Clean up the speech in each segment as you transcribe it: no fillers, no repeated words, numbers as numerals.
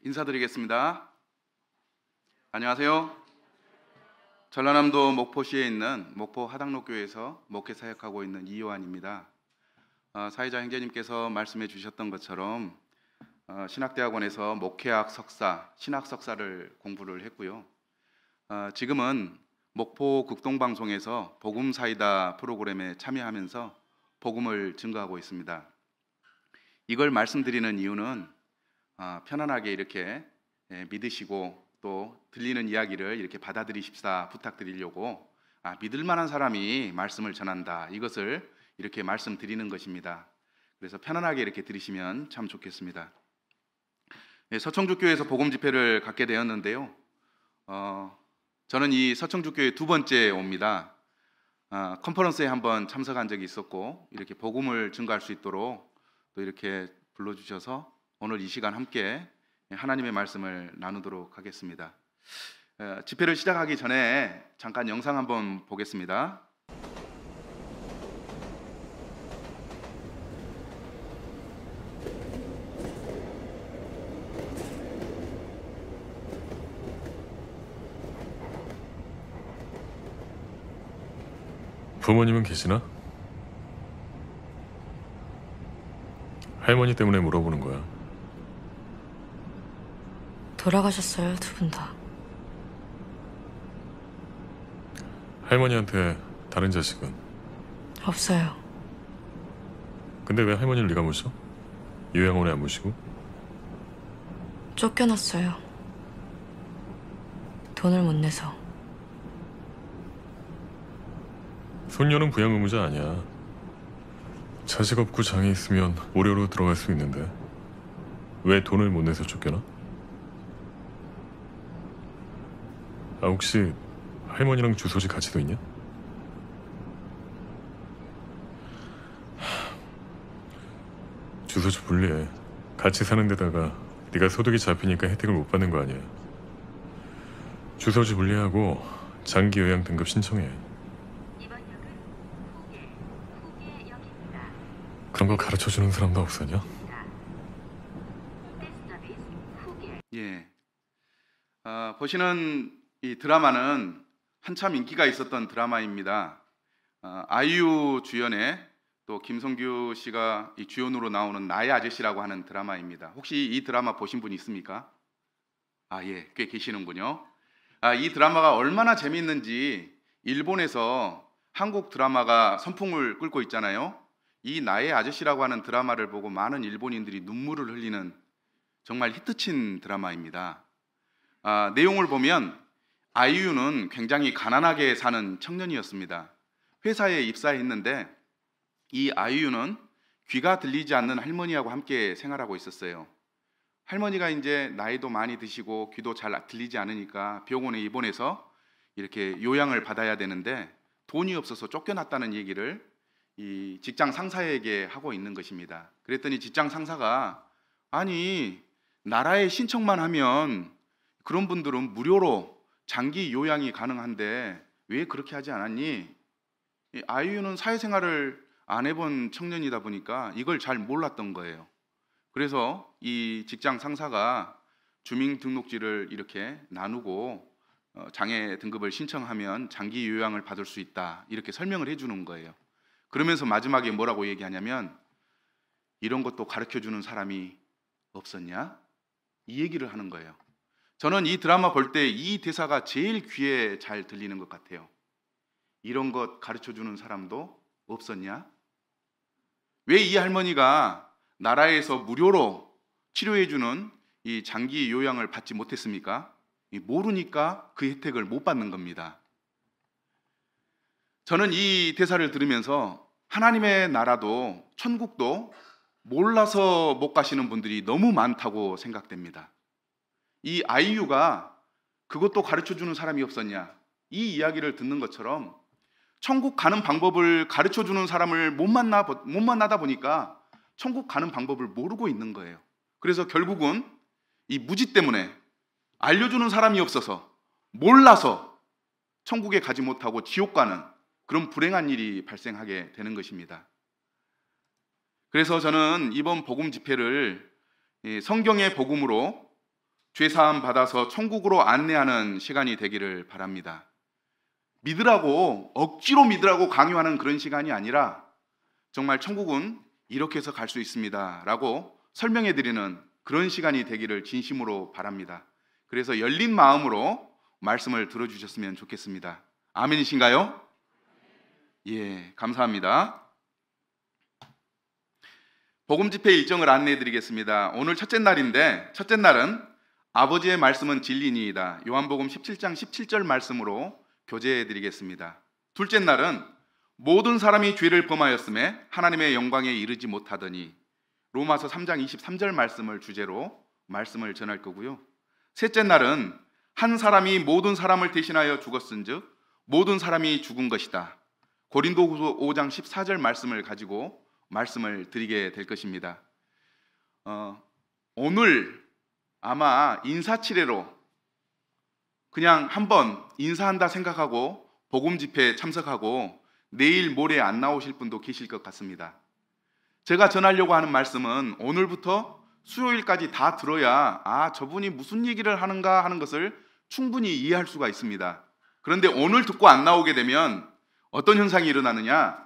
인사드리겠습니다. 안녕하세요. 전라남도 목포시에 있는 목포 하당로교회에서 목회 사역하고 있는 이요한입니다. 사회자 형제님께서 말씀해 주셨던 것처럼 신학대학원에서 목회학 석사, 신학 석사를 공부를 했고요. 지금은 목포 극동방송에서 복음사이다 프로그램에 참여하면서 복음을 증거하고 있습니다. 이걸 말씀드리는 이유는 편안하게 이렇게 믿으시고 또 들리는 이야기를 이렇게 받아들이십사 부탁드리려고 믿을 만한 사람이 말씀을 전한다, 이것을 이렇게 말씀드리는 것입니다. 그래서 편안하게 이렇게 들으시면 참 좋겠습니다. 서청주교회에서 복음 집회를 갖게 되었는데요. 저는 이 서청주교회 두 번째 옵니다. 컨퍼런스에 한번 참석한 적이 있었고, 이렇게 복음을 증거할 수 있도록 또 이렇게 불러주셔서 오늘 이 시간 함께 하나님의 말씀을 나누도록 하겠습니다. 집회를 시작하기 전에 잠깐 영상 한번 보겠습니다. 부모님은 계시나? 할머니 때문에 물어보는 거야. 돌아가셨어요, 두 분 다. 할머니한테 다른 자식은? 없어요. 근데 왜 할머니를 네가 모셔? 요양원에 안 모시고? 쫓겨났어요. 돈을 못 내서. 손녀는 부양 의무자 아니야. 자식 없고 장애 있으면 오려로 들어갈 수 있는데 왜 돈을 못 내서 쫓겨나? 혹시 할머니랑 주소지 같이도 있냐? 주소지 분리해. 같이 사는 데다가 네가 소득이 잡히니까 혜택을 못 받는 거 아니야. 주소지 분리하고 장기 요양 등급 신청해. 그런 거 가르쳐주는 사람도 없었냐? 보시는 이 드라마는 한참 인기가 있었던 드라마입니다. 아이유 주연의 또 김성규 씨가 이 주연으로 나오는 나의 아저씨라고 하는 드라마입니다. 혹시 이 드라마 보신 분 있습니까? 꽤 계시는군요. 이 드라마가 얼마나 재미있는지 일본에서 한국 드라마가 선풍을 끌고 있잖아요. 이 나의 아저씨라고 하는 드라마를 보고 많은 일본인들이 눈물을 흘리는 정말 히트친 드라마입니다. 내용을 보면 아이유는 굉장히 가난하게 사는 청년이었습니다. 회사에 입사했는데 이 아이유는 귀가 들리지 않는 할머니하고 함께 생활하고 있었어요. 할머니가 이제 나이도 많이 드시고 귀도 잘 들리지 않으니까 병원에 입원해서 이렇게 요양을 받아야 되는데 돈이 없어서 쫓겨났다는 얘기를 이 직장 상사에게 하고 있는 것입니다. 그랬더니 직장 상사가 아니, 나라에 신청만 하면 그런 분들은 무료로 장기 요양이 가능한데 왜 그렇게 하지 않았니? 아이유는 사회생활을 안 해본 청년이다 보니까 이걸 잘 몰랐던 거예요. 그래서 이 직장 상사가 주민등록지를 이렇게 나누고 장애 등급을 신청하면 장기 요양을 받을 수 있다, 이렇게 설명을 해주는 거예요. 그러면서 마지막에 뭐라고 얘기하냐면 이런 것도 가르쳐주는 사람이 없었냐? 이 얘기를 하는 거예요. 저는 이 드라마 볼 때 이 대사가 제일 귀에 잘 들리는 것 같아요. 이런 것 가르쳐주는 사람도 없었냐? 왜 이 할머니가 나라에서 무료로 치료해주는 이 장기 요양을 받지 못했습니까? 모르니까 그 혜택을 못 받는 겁니다. 저는 이 대사를 들으면서 하나님의 나라도 천국도 몰라서 못 가시는 분들이 너무 많다고 생각됩니다. 이 아이유가 그것도 가르쳐주는 사람이 없었냐, 이 이야기를 듣는 것처럼 천국 가는 방법을 가르쳐주는 사람을 못 만나다 보니까 천국 가는 방법을 모르고 있는 거예요. 그래서 결국은 이 무지 때문에 알려주는 사람이 없어서 몰라서 천국에 가지 못하고 지옥 가는 그런 불행한 일이 발생하게 되는 것입니다. 그래서 저는 이번 복음 집회를 성경의 복음으로 죄사함 받아서 천국으로 안내하는 시간이 되기를 바랍니다. 믿으라고, 억지로 믿으라고 강요하는 그런 시간이 아니라 정말 천국은 이렇게 해서 갈 수 있습니다 라고 설명해 드리는 그런 시간이 되기를 진심으로 바랍니다. 그래서 열린 마음으로 말씀을 들어주셨으면 좋겠습니다. 아멘이신가요? 예, 감사합니다. 복음 집회 일정을 안내해 드리겠습니다. 오늘 첫째 날인데, 첫째 날은 아버지의 말씀은 진리니이다, 요한복음 17장 17절 말씀으로 교제해 드리겠습니다. 둘째 날은 모든 사람이 죄를 범하였음에 하나님의 영광에 이르지 못하더니, 로마서 3장 23절 말씀을 주제로 말씀을 전할 거고요. 셋째 날은 한 사람이 모든 사람을 대신하여 죽었은즉 모든 사람이 죽은 것이다, 고린도후서 5장 14절 말씀을 가지고 말씀을 드리게 될 것입니다. 오늘 아마 인사치레로 그냥 한번 인사한다 생각하고 복음 집회에 참석하고 내일 모레 안 나오실 분도 계실 것 같습니다. 제가 전하려고 하는 말씀은 오늘부터 수요일까지 다 들어야 저분이 무슨 얘기를 하는가 하는 것을 충분히 이해할 수가 있습니다. 그런데 오늘 듣고 안 나오게 되면 어떤 현상이 일어나느냐,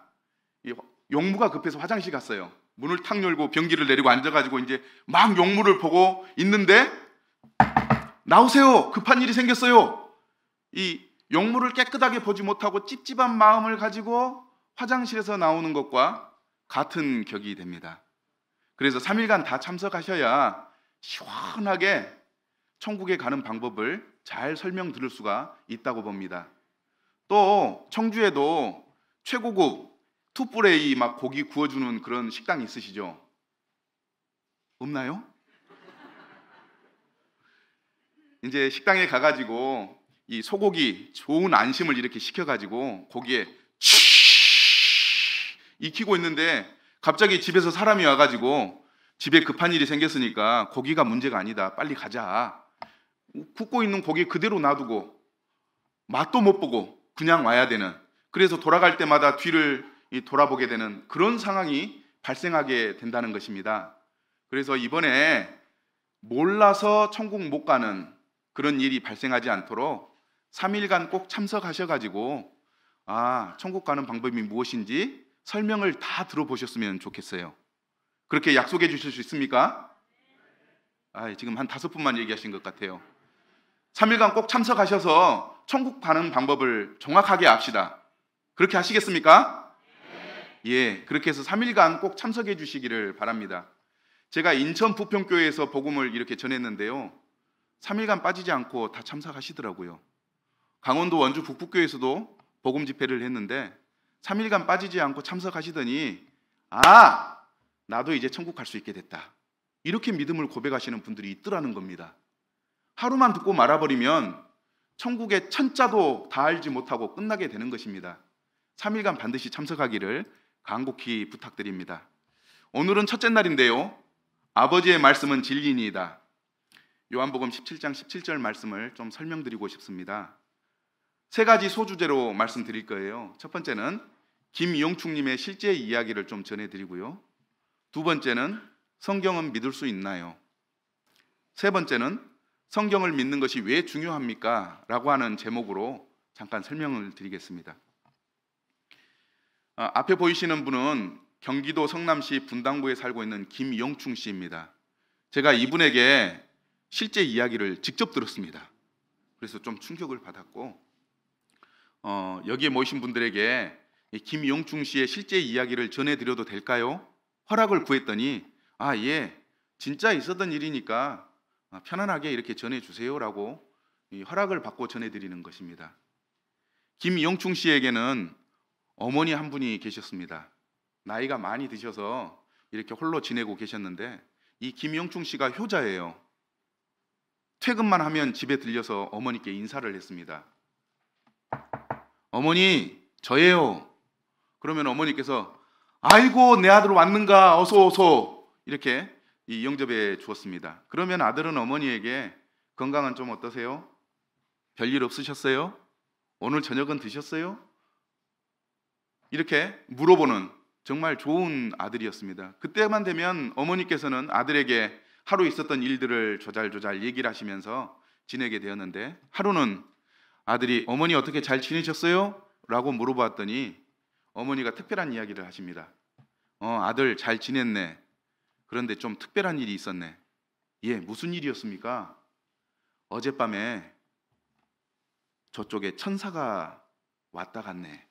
용무가 급해서 화장실 갔어요. 문을 탁 열고 변기를 내리고 앉아가지고 이제 막 용무를 보고 있는데, 나오세요, 급한 일이 생겼어요. 이 용무를 깨끗하게 보지 못하고 찝찝한 마음을 가지고 화장실에서 나오는 것과 같은 격이 됩니다. 그래서 3일간 다 참석하셔야 시원하게 천국에 가는 방법을 잘 설명 들을 수가 있다고 봅니다. 또 청주에도 최고급 투뿔에 막 고기 구워주는 그런 식당 있으시죠? 없나요? 이제 식당에 가가지고 이 소고기 좋은 안심을 이렇게 시켜가지고 고기에 익히고 있는데 갑자기 집에서 사람이 와가지고 집에 급한 일이 생겼으니까 고기가 문제가 아니다, 빨리 가자. 굽고 있는 고기 그대로 놔두고 맛도 못 보고 그냥 와야 되는, 그래서 돌아갈 때마다 뒤를 돌아보게 되는 그런 상황이 발생하게 된다는 것입니다. 그래서 이번에 몰라서 천국 못 가는 그런 일이 발생하지 않도록 3일간 꼭 참석하셔가지고 천국 가는 방법이 무엇인지 설명을 다 들어보셨으면 좋겠어요. 그렇게 약속해 주실 수 있습니까? 지금 한 5분만 얘기하신 것 같아요. 3일간 꼭 참석하셔서 천국 가는 방법을 정확하게 압시다. 그렇게 하시겠습니까? 예, 그렇게 해서 3일간 꼭 참석해 주시기를 바랍니다. 제가 인천 부평교회에서 복음을 이렇게 전했는데요, 3일간 빠지지 않고 다 참석하시더라고요. 강원도 원주 북북교회에서도 복음 집회를 했는데 3일간 빠지지 않고 참석하시더니 나도 이제 천국 갈 수 있게 됐다, 이렇게 믿음을 고백하시는 분들이 있더라는 겁니다. 하루만 듣고 말아버리면 천국의 천자도 다 알지 못하고 끝나게 되는 것입니다. 3일간 반드시 참석하기를 간곡히 부탁드립니다. 오늘은 첫째 날인데요, 아버지의 말씀은 진리니이다, 요한복음 17장 17절 말씀을 좀 설명드리고 싶습니다. 3가지 소주제로 말씀드릴 거예요. 첫 번째는 김용충님의 실제 이야기를 좀 전해드리고요, 두 번째는 성경은 믿을 수 있나요? 세 번째는 성경을 믿는 것이 왜 중요합니까? 라고 하는 제목으로 잠깐 설명을 드리겠습니다. 앞에 보이시는 분은 경기도 성남시 분당구에 살고 있는 김용충 씨입니다. 제가 이분에게 실제 이야기를 직접 들었습니다. 그래서 좀 충격을 받았고, 여기에 모이신 분들에게 김용충 씨의 실제 이야기를 전해드려도 될까요? 허락을 구했더니 예, 진짜 있었던 일이니까 편안하게 이렇게 전해주세요라고 허락을 받고 전해드리는 것입니다. 김용충 씨에게는 어머니 한 분이 계셨습니다. 나이가 많이 드셔서 이렇게 홀로 지내고 계셨는데, 이 김용충 씨가 효자예요. 퇴근만 하면 집에 들려서 어머니께 인사를 했습니다. 어머니, 저예요. 그러면 어머니께서 아이고, 내 아들 왔는가, 어서 이렇게 영접해 주었습니다. 그러면 아들은 어머니에게 건강은 좀 어떠세요? 별일 없으셨어요? 오늘 저녁은 드셨어요? 이렇게 물어보는 정말 좋은 아들이었습니다. 그때만 되면 어머니께서는 아들에게 하루 있었던 일들을 조잘조잘 얘기를 하시면서 지내게 되었는데, 하루는 아들이 어머니 어떻게 잘 지내셨어요? 라고 물어봤더니 어머니가 특별한 이야기를 하십니다. 아들 잘 지냈네. 그런데 좀 특별한 일이 있었네. 예, 무슨 일이었습니까? 어젯밤에 저쪽에 천사가 왔다 갔네.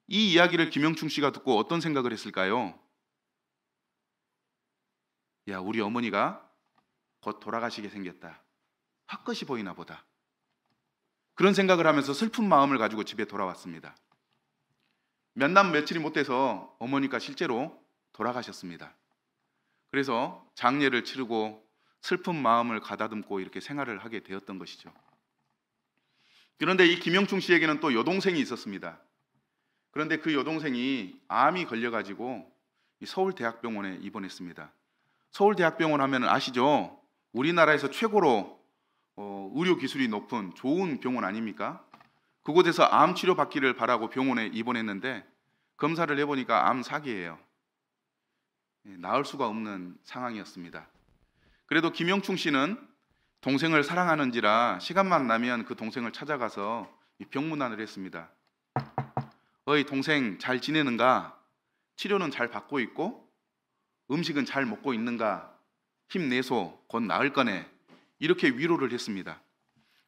이 이야기를 김영충 씨가 듣고 어떤 생각을 했을까요? 야, 우리 어머니가 곧 돌아가시게 생겼다. 헛것이 보이나 보다. 그런 생각을 하면서 슬픈 마음을 가지고 집에 돌아왔습니다. 몇 날 며칠이 못 돼서 어머니가 실제로 돌아가셨습니다. 그래서 장례를 치르고 슬픈 마음을 가다듬고 이렇게 생활을 하게 되었던 것이죠. 그런데 이 김영충 씨에게는 또 여동생이 있었습니다. 그런데 그 여동생이 암이 걸려가지고 서울대학병원에 입원했습니다. 서울대학병원 하면 아시죠? 우리나라에서 최고로 의료 기술이 높은 좋은 병원 아닙니까? 그곳에서 암 치료 받기를 바라고 병원에 입원했는데 검사를 해보니까 암 사기예요. 나을 수가 없는 상황이었습니다. 그래도 김영충 씨는 동생을 사랑하는지라 시간만 나면 그 동생을 찾아가서 병문안을 했습니다. 어이 동생 잘 지내는가? 치료는 잘 받고 있고 음식은 잘 먹고 있는가? 힘내소 곧 나을 거네. 이렇게 위로를 했습니다.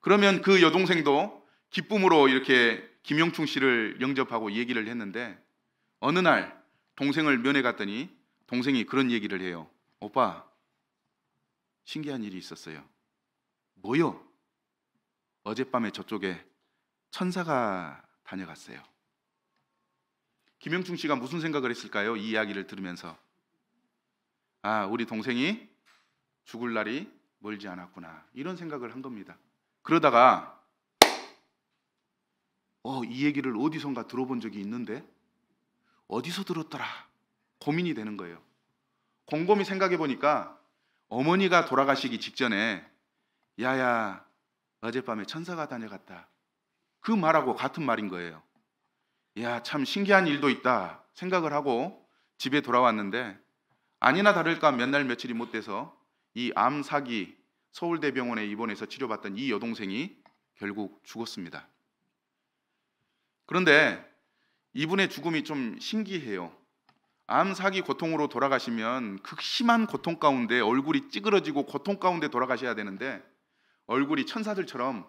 그러면 그 여동생도 기쁨으로 이렇게 김영충 씨를 영접하고 얘기를 했는데 어느 날 동생을 면회 갔더니 동생이 그런 얘기를 해요. 오빠, 신기한 일이 있었어요. 뭐요? 어젯밤에 저쪽에 천사가 다녀갔어요. 김영충 씨가 무슨 생각을 했을까요? 이 이야기를 들으면서 우리 동생이 죽을 날이 멀지 않았구나, 이런 생각을 한 겁니다. 그러다가 이 얘기를 어디선가 들어본 적이 있는데 어디서 들었더라 고민이 되는 거예요. 곰곰이 생각해 보니까 어머니가 돌아가시기 직전에 야야 어젯밤에 천사가 다녀갔다, 그 말하고 같은 말인 거예요. 야, 참 신기한 일도 있다 생각을 하고 집에 돌아왔는데 아니나 다를까 몇 날 며칠이 못 돼서 이 암 사기 서울대병원에 입원해서 치료받던 이 여동생이 결국 죽었습니다. 그런데 이분의 죽음이 좀 신기해요. 암 사기 고통으로 돌아가시면 극심한 고통 가운데 얼굴이 찌그러지고 고통 가운데 돌아가셔야 되는데 얼굴이 천사들처럼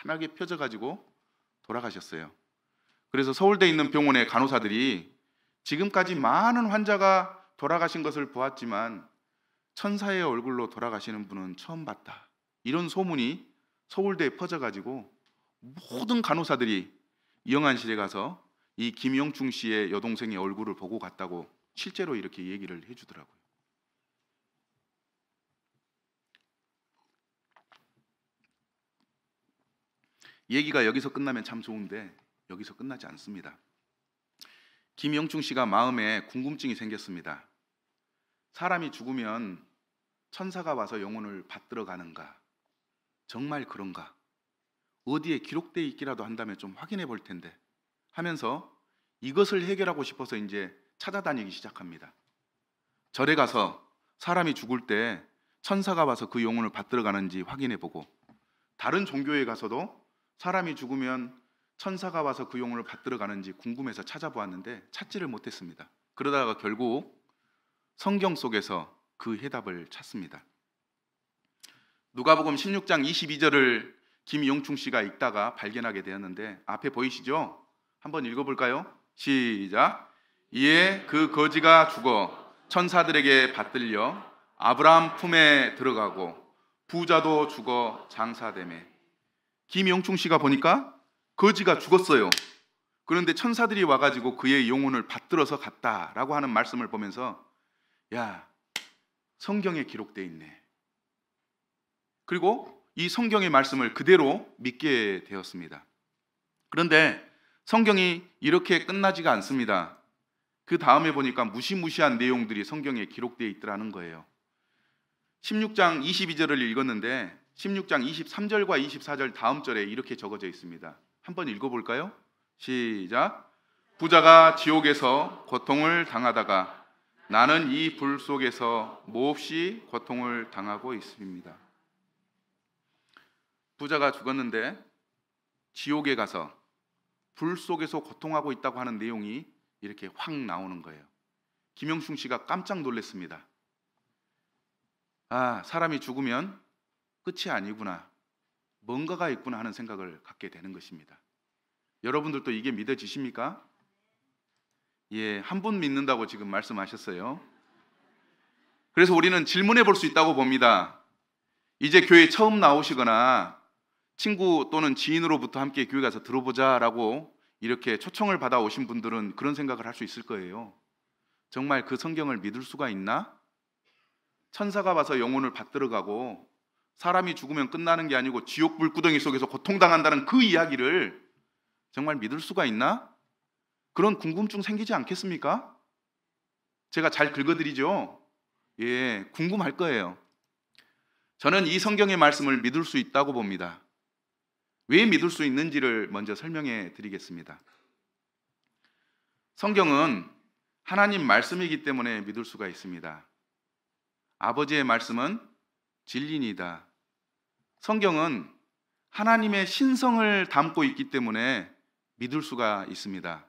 환하게 펴져가지고 돌아가셨어요. 그래서 서울대에 있는 병원의 간호사들이 지금까지 많은 환자가 돌아가신 것을 보았지만 천사의 얼굴로 돌아가시는 분은 처음 봤다, 이런 소문이 서울대에 퍼져가지고 모든 간호사들이 영안실에 가서 이 김영충 씨의 여동생의 얼굴을 보고 갔다고 실제로 이렇게 얘기를 해주더라고요. 얘기가 여기서 끝나면 참 좋은데 여기서 끝나지 않습니다. 김영충 씨가 마음에 궁금증이 생겼습니다. 사람이 죽으면 천사가 와서 영혼을 받들어 가는가? 정말 그런가? 어디에 기록되어 있기라도 한다면 좀 확인해 볼 텐데 하면서 이것을 해결하고 싶어서 이제 찾아다니기 시작합니다. 절에 가서 사람이 죽을 때 천사가 와서 그 영혼을 받들어 가는지 확인해 보고, 다른 종교에 가서도 사람이 죽으면 천사가 와서 그 영혼을 받들어 가는지 궁금해서 찾아보았는데 찾지를 못했습니다. 그러다가 결국 성경 속에서 그 해답을 찾습니다. 누가복음 16장 22절을 김영충 씨가 읽다가 발견하게 되었는데 앞에 보이시죠? 한번 읽어볼까요? 시작. 이에 그 거지가 죽어 천사들에게 받들려 아브라함 품에 들어가고 부자도 죽어 장사되매. 김영충 씨가 보니까 거지가 죽었어요. 그런데 천사들이 와가지고 그의 영혼을 받들어서 갔다라고 하는 말씀을 보면서 야, 성경에 기록되어 있네. 그리고 이 성경의 말씀을 그대로 믿게 되었습니다. 그런데 성경이 이렇게 끝나지가 않습니다. 그 다음에 보니까 무시무시한 내용들이 성경에 기록되어 있더라는 거예요. 16장 22절을 읽었는데 16장 23절과 24절 다음 절에 이렇게 적어져 있습니다. 한번 읽어볼까요? 시작. 부자가 지옥에서 고통을 당하다가 나는 이 불 속에서 몹시 고통을 당하고 있습니다. 부자가 죽었는데 지옥에 가서 불 속에서 고통하고 있다고 하는 내용이 이렇게 확 나오는 거예요. 김영충 씨가 깜짝 놀랐습니다. 아, 사람이 죽으면 끝이 아니구나, 뭔가가 있구나 하는 생각을 갖게 되는 것입니다. 여러분들도 이게 믿어지십니까? 예, 한 분 믿는다고 지금 말씀하셨어요. 그래서 우리는 질문해 볼 수 있다고 봅니다. 이제 교회 처음 나오시거나 친구 또는 지인으로부터 함께 교회 가서 들어보자라고 이렇게 초청을 받아 오신 분들은 그런 생각을 할 수 있을 거예요. 정말 그 성경을 믿을 수가 있나? 천사가 와서 영혼을 받들어 가고 사람이 죽으면 끝나는 게 아니고 지옥 불구덩이 속에서 고통당한다는 그 이야기를 정말 믿을 수가 있나? 그런 궁금증 생기지 않겠습니까? 제가 잘 긁어드리죠? 예, 궁금할 거예요. 저는 이 성경의 말씀을 믿을 수 있다고 봅니다. 왜 믿을 수 있는지를 먼저 설명해 드리겠습니다. 성경은 하나님 말씀이기 때문에 믿을 수가 있습니다. 아버지의 말씀은 진리니다. 성경은 하나님의 신성을 담고 있기 때문에 믿을 수가 있습니다.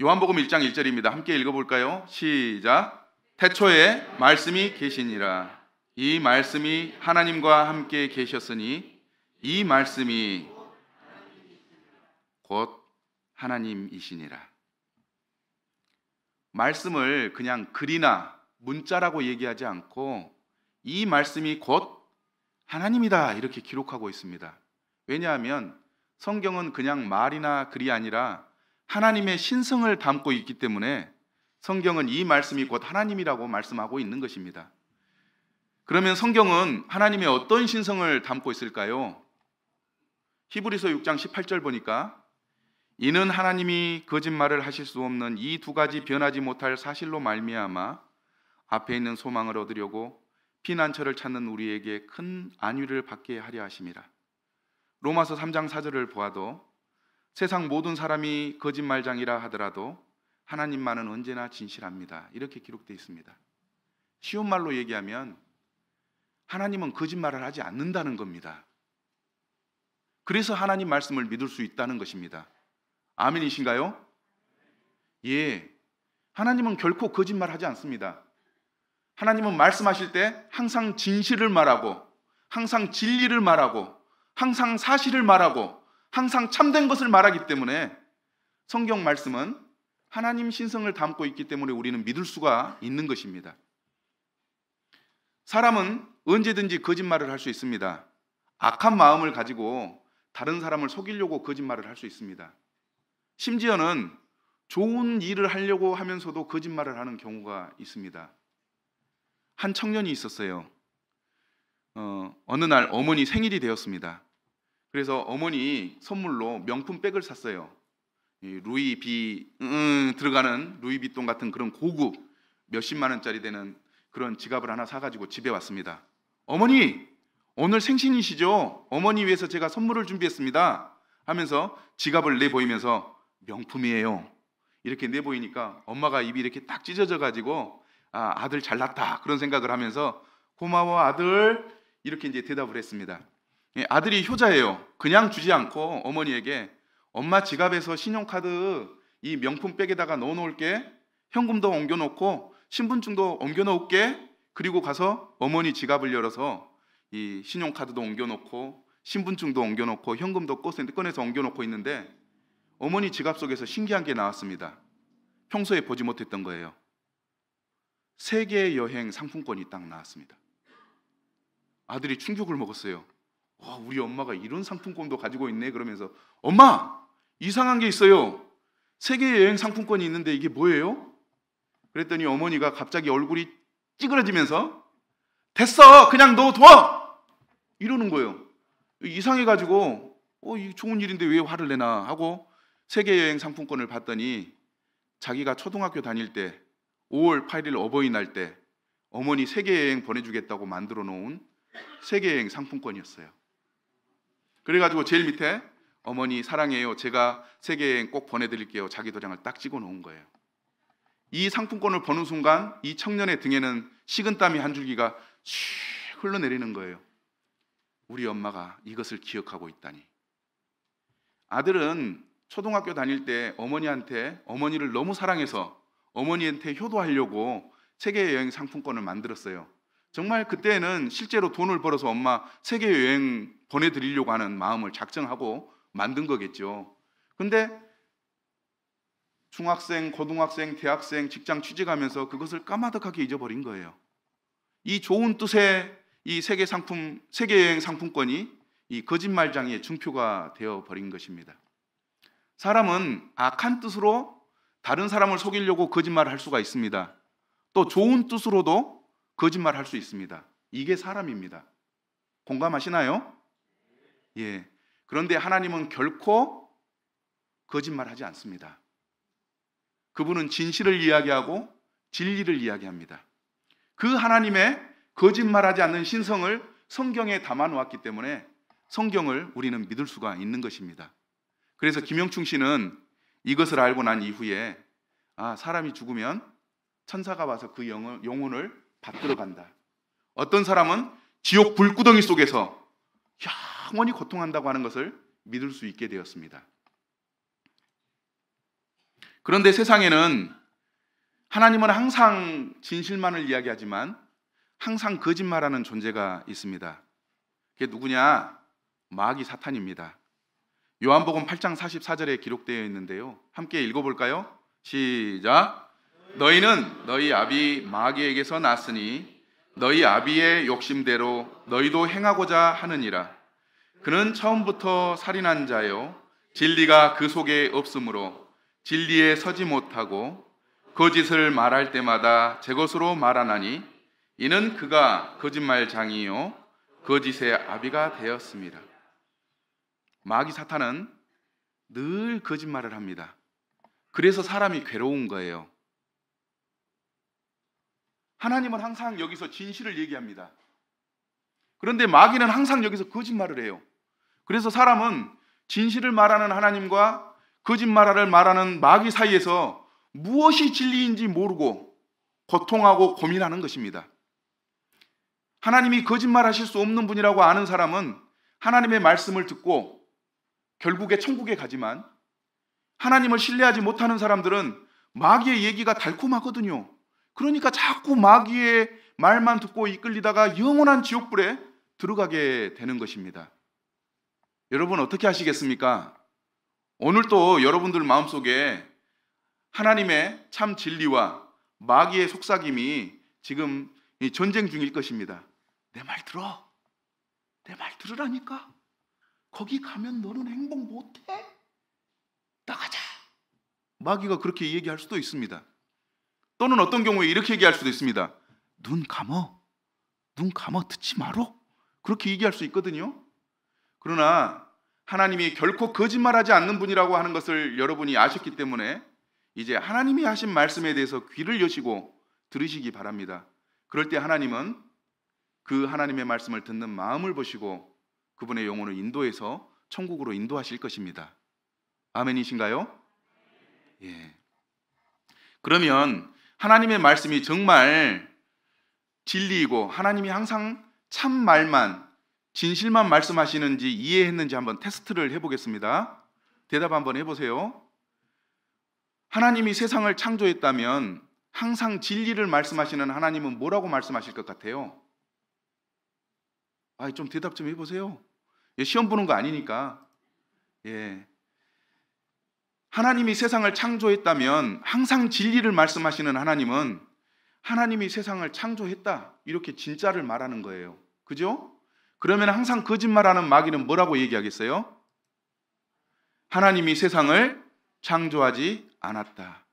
요한복음 1장 1절입니다. 함께 읽어볼까요? 시작. 태초에 말씀이 계시니라. 이 말씀이 하나님과 함께 계셨으니 이 말씀이 곧 하나님이시니라. 말씀을 그냥 글이나 문자라고 얘기하지 않고 이 말씀이 곧 하나님이다 이렇게 기록하고 있습니다. 왜냐하면 성경은 그냥 말이나 글이 아니라 하나님의 신성을 담고 있기 때문에 성경은 이 말씀이 곧 하나님이라고 말씀하고 있는 것입니다. 그러면 성경은 하나님의 어떤 신성을 담고 있을까요? 히브리서 6장 18절 보니까 이는 하나님이 거짓말을 하실 수 없는 이 두 가지 변하지 못할 사실로 말미암아 앞에 있는 소망을 얻으려고 피난처를 찾는 우리에게 큰 안위를 받게 하려 하심이라. 로마서 3장 4절을 보아도 세상 모든 사람이 거짓말장이라 하더라도 하나님만은 언제나 진실합니다. 이렇게 기록되어 있습니다. 쉬운 말로 얘기하면 하나님은 거짓말을 하지 않는다는 겁니다. 그래서 하나님 말씀을 믿을 수 있다는 것입니다. 아멘이신가요? 예, 하나님은 결코 거짓말하지 않습니다. 하나님은 말씀하실 때 항상 진실을 말하고 항상 진리를 말하고 항상 사실을 말하고 항상 참된 것을 말하기 때문에 성경 말씀은 하나님 신성을 담고 있기 때문에 우리는 믿을 수가 있는 것입니다. 사람은 언제든지 거짓말을 할 수 있습니다. 악한 마음을 가지고 다른 사람을 속이려고 거짓말을 할 수 있습니다. 심지어는 좋은 일을 하려고 하면서도 거짓말을 하는 경우가 있습니다. 한 청년이 있었어요. 어느 날 어머니 생일이 되었습니다. 그래서 어머니 선물로 명품 백을 샀어요. 루이비 들어가는 루이비통 같은 그런 고급 몇십만 원짜리 되는 그런 지갑을 하나 사가지고 집에 왔습니다. 어머니, 오늘 생신이시죠? 어머니 위해서 제가 선물을 준비했습니다 하면서 지갑을 내보이면서 명품이에요 이렇게 내보이니까 엄마가 입이 이렇게 딱 찢어져 가지고 아들 잘났다 그런 생각을 하면서 고마워 아들 이렇게 이제 대답을 했습니다. 아들이 효자예요. 그냥 주지 않고 어머니에게 엄마 지갑에서 신용카드 이 명품 백에다가 넣어놓을게, 현금도 옮겨놓고 신분증도 옮겨놓을게, 그리고 가서 어머니 지갑을 열어서 이 신용카드도 옮겨놓고 신분증도 옮겨놓고 현금도 꺼내서 옮겨놓고 있는데 어머니 지갑 속에서 신기한 게 나왔습니다. 평소에 보지 못했던 거예요. 세계 여행 상품권이 딱 나왔습니다. 아들이 충격을 먹었어요. 우리 엄마가 이런 상품권도 가지고 있네 그러면서 엄마 이상한 게 있어요. 세계 여행 상품권이 있는데 이게 뭐예요? 그랬더니 어머니가 갑자기 얼굴이 찌그러지면서 됐어 그냥 너 둬 이러는 거예요. 이상해가지고 이 좋은 일인데 왜 화를 내나 하고 세계 여행 상품권을 봤더니 자기가 초등학교 다닐 때 5월 8일 어버이날 때 어머니 세계 여행 보내주겠다고 만들어 놓은 세계 여행 상품권이었어요. 그래가지고 제일 밑에 어머니 사랑해요 제가 세계 여행 꼭 보내드릴게요 자기 도장을 딱 찍어 놓은 거예요. 이 상품권을 보는 순간 이 청년의 등에는 식은땀이 한 줄기가 슉 흘러내리는 거예요. 우리 엄마가 이것을 기억하고 있다니. 아들은 초등학교 다닐 때 어머니를 너무 사랑해서 어머니한테 효도하려고 세계여행 상품권을 만들었어요. 정말 그때는 실제로 돈을 벌어서 엄마 세계여행 보내드리려고 하는 마음을 작정하고 만든 거겠죠. 근데 중학생, 고등학생, 대학생, 직장 취직하면서 그것을 까마득하게 잊어버린 거예요. 이 좋은 뜻의 이 세계여행 상품권이 이 거짓말장애의 증표가 되어버린 것입니다. 사람은 악한 뜻으로 다른 사람을 속이려고 거짓말을 할 수가 있습니다. 또 좋은 뜻으로도 거짓말을 할 수 있습니다. 이게 사람입니다. 공감하시나요? 예. 그런데 하나님은 결코 거짓말하지 않습니다. 그분은 진실을 이야기하고 진리를 이야기합니다. 그 하나님의 거짓말하지 않는 신성을 성경에 담아 놓았기 때문에 성경을 우리는 믿을 수가 있는 것입니다. 그래서 김영충 씨는 이것을 알고 난 이후에 사람이 죽으면 천사가 와서 그 영혼을 받들어 간다. 어떤 사람은 지옥 불구덩이 속에서 영원히 고통한다고 하는 것을 믿을 수 있게 되었습니다. 그런데 세상에는 하나님은 항상 진실만을 이야기하지만 항상 거짓말하는 존재가 있습니다. 그게 누구냐? 마귀 사탄입니다. 요한복음 8장 44절에 기록되어 있는데요. 함께 읽어볼까요? 시작. 너희는 너희 아비 마귀에게서 났으니 너희 아비의 욕심대로 너희도 행하고자 하느니라. 그는 처음부터 살인한 자요 진리가 그 속에 없으므로 진리에 서지 못하고 거짓을 말할 때마다 제 것으로 말하나니 이는 그가 거짓말장이요 거짓의 아비가 되었습니다. 마귀 사탄은 늘 거짓말을 합니다. 그래서 사람이 괴로운 거예요. 하나님은 항상 여기서 진실을 얘기합니다. 그런데 마귀는 항상 여기서 거짓말을 해요. 그래서 사람은 진실을 말하는 하나님과 거짓말을 말하는 마귀 사이에서 무엇이 진리인지 모르고 고통하고 고민하는 것입니다. 하나님이 거짓말하실 수 없는 분이라고 아는 사람은 하나님의 말씀을 듣고 결국에 천국에 가지만 하나님을 신뢰하지 못하는 사람들은 마귀의 얘기가 달콤하거든요. 그러니까 자꾸 마귀의 말만 듣고 이끌리다가 영원한 지옥불에 들어가게 되는 것입니다. 여러분 어떻게 하시겠습니까? 오늘 또 여러분들 마음속에 하나님의 참 진리와 마귀의 속삭임이 지금 전쟁 중일 것입니다. 내 말 들어. 내 말 들으라니까. 거기 가면 너는 행복 못해. 나가자. 마귀가 그렇게 얘기할 수도 있습니다. 또는 어떤 경우에 이렇게 얘기할 수도 있습니다. 눈 감어. 눈 감어 듣지 마로. 그렇게 얘기할 수 있거든요. 그러나 하나님이 결코 거짓말하지 않는 분이라고 하는 것을 여러분이 아셨기 때문에 이제 하나님이 하신 말씀에 대해서 귀를 여시고 들으시기 바랍니다. 그럴 때 하나님은 그 하나님의 말씀을 듣는 마음을 보시고 그분의 영혼을 인도해서 천국으로 인도하실 것입니다. 아멘이신가요? 예. 그러면 하나님의 말씀이 정말 진리이고 하나님이 항상 참 말만 진실만 말씀하시는지 이해했는지 한번 테스트를 해보겠습니다. 대답 한번 해보세요. 하나님이 세상을 창조했다면 항상 진리를 말씀하시는 하나님은 뭐라고 말씀하실 것 같아요? 좀 대답 좀 해보세요. 시험 보는 거 아니니까. 예. 하나님이 세상을 창조했다면 항상 진리를 말씀하시는 하나님은 하나님이 세상을 창조했다 이렇게 진짜를 말하는 거예요. 그죠? 그러면 항상 거짓말하는 마귀는 뭐라고 얘기하겠어요? 하나님이 세상을 창조하지 않았다.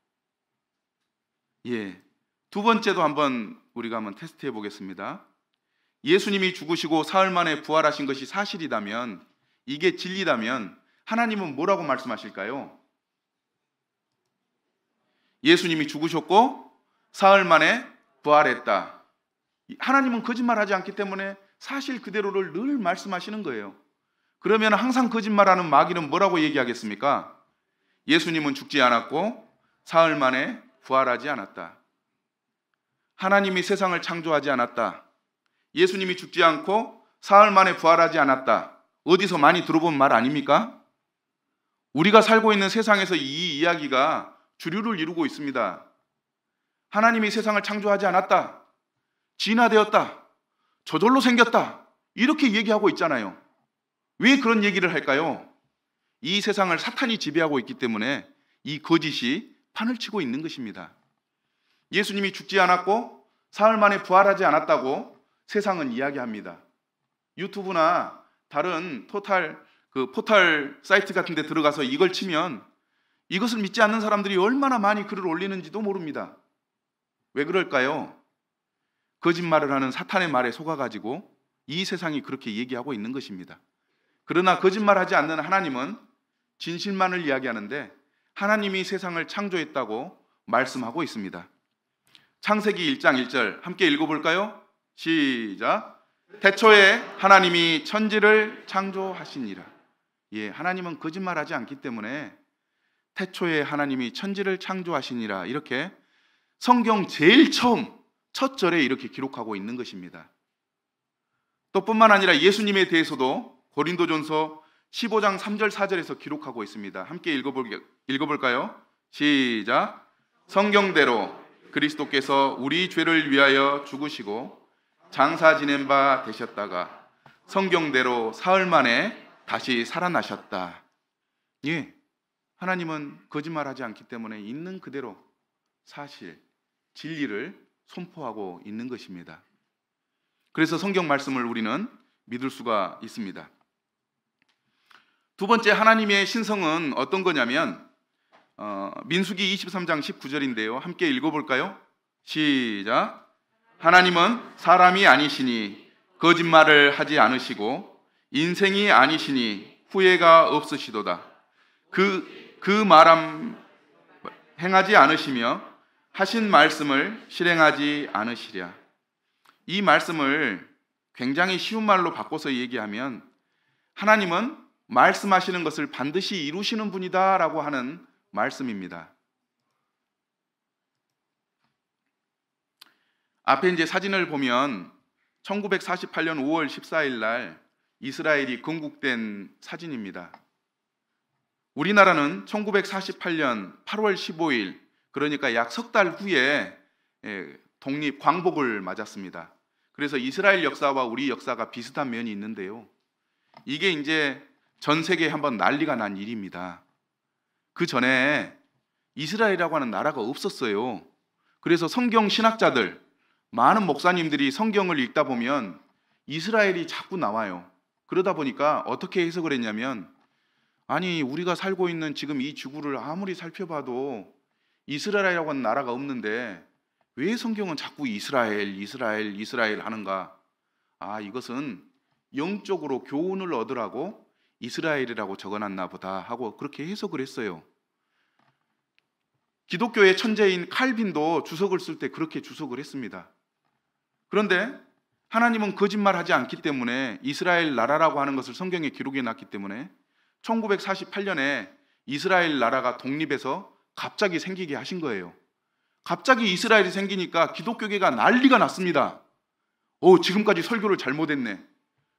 예. 두 번째도 우리가 한번 테스트해 보겠습니다. 예수님이 죽으시고 사흘 만에 부활하신 것이 사실이다면, 이게 진리다면 하나님은 뭐라고 말씀하실까요? 예수님이 죽으셨고 사흘 만에 부활했다. 하나님은 거짓말하지 않기 때문에 사실 그대로를 늘 말씀하시는 거예요. 그러면 항상 거짓말하는 마귀는 뭐라고 얘기하겠습니까? 예수님은 죽지 않았고 사흘 만에 부활하지 않았다. 하나님이 세상을 창조하지 않았다. 예수님이 죽지 않고 사흘 만에 부활하지 않았다. 어디서 많이 들어본 말 아닙니까? 우리가 살고 있는 세상에서 이 이야기가 주류를 이루고 있습니다. 하나님이 세상을 창조하지 않았다. 진화되었다. 저절로 생겼다. 이렇게 얘기하고 있잖아요. 왜 그런 얘기를 할까요? 이 세상을 사탄이 지배하고 있기 때문에 이 거짓이 판을 치고 있는 것입니다. 예수님이 죽지 않았고 사흘 만에 부활하지 않았다고 세상은 이야기합니다. 유튜브나 다른 포털 사이트 같은 데 들어가서 이걸 치면 이것을 믿지 않는 사람들이 얼마나 많이 글을 올리는지도 모릅니다. 왜 그럴까요? 거짓말을 하는 사탄의 말에 속아가지고 이 세상이 그렇게 얘기하고 있는 것입니다. 그러나 거짓말하지 않는 하나님은 진실만을 이야기하는데 하나님이 세상을 창조했다고 말씀하고 있습니다. 창세기 1장 1절 함께 읽어볼까요? 시작. 태초에 하나님이 천지를 창조하시니라. 예, 하나님은 거짓말하지 않기 때문에 태초에 하나님이 천지를 창조하시니라 이렇게 성경 제일 처음 첫 절에 이렇게 기록하고 있는 것입니다. 또 뿐만 아니라 예수님에 대해서도 고린도전서 15장 3절 4절에서 기록하고 있습니다. 함께 읽어볼까요? 시작. 성경대로 그리스도께서 우리 죄를 위하여 죽으시고 장사 지낸 바 되셨다가 성경대로 사흘 만에 다시 살아나셨다. 예, 하나님은 거짓말하지 않기 때문에 있는 그대로 사실, 진리를 선포하고 있는 것입니다. 그래서 성경 말씀을 우리는 믿을 수가 있습니다. 두 번째, 하나님의 신성은 어떤 거냐면 민수기 23장 19절인데요. 함께 읽어볼까요? 시작. 하나님은 사람이 아니시니 거짓말을 하지 않으시고 인생이 아니시니 후회가 없으시도다. 그 말함 행하지 않으시며 하신 말씀을 실행하지 않으시랴. 이 말씀을 굉장히 쉬운 말로 바꿔서 얘기하면 하나님은 말씀하시는 것을 반드시 이루시는 분이다 라고 하는 말씀입니다. 앞에 이제 사진을 보면 1948년 5월 14일 날 이스라엘이 건국된 사진입니다. 우리나라는 1948년 8월 15일 그러니까 약 석 달 후에 독립 광복을 맞았습니다. 그래서 이스라엘 역사와 우리 역사가 비슷한 면이 있는데요. 이게 이제 전 세계에 한번 난리가 난 일입니다. 그 전에 이스라엘이라고 하는 나라가 없었어요. 그래서 성경 신학자들, 많은 목사님들이 성경을 읽다 보면 이스라엘이 자꾸 나와요. 그러다 보니까 어떻게 해석을 했냐면 아니 우리가 살고 있는 지금 이 지구를 아무리 살펴봐도 이스라엘이라고 하는 나라가 없는데 왜 성경은 자꾸 이스라엘 하는가? 아, 이것은 영적으로 교훈을 얻으라고 이스라엘이라고 적어놨나 보다 하고 그렇게 해석을 했어요. 기독교의 천재인 칼빈도 주석을 쓸 때 그렇게 주석을 했습니다. 그런데 하나님은 거짓말하지 않기 때문에 이스라엘 나라라고 하는 것을 성경에 기록해 놨기 때문에 1948년에 이스라엘 나라가 독립해서 갑자기 생기게 하신 거예요. 갑자기 이스라엘이 생기니까 기독교계가 난리가 났습니다. 지금까지 설교를 잘못했네.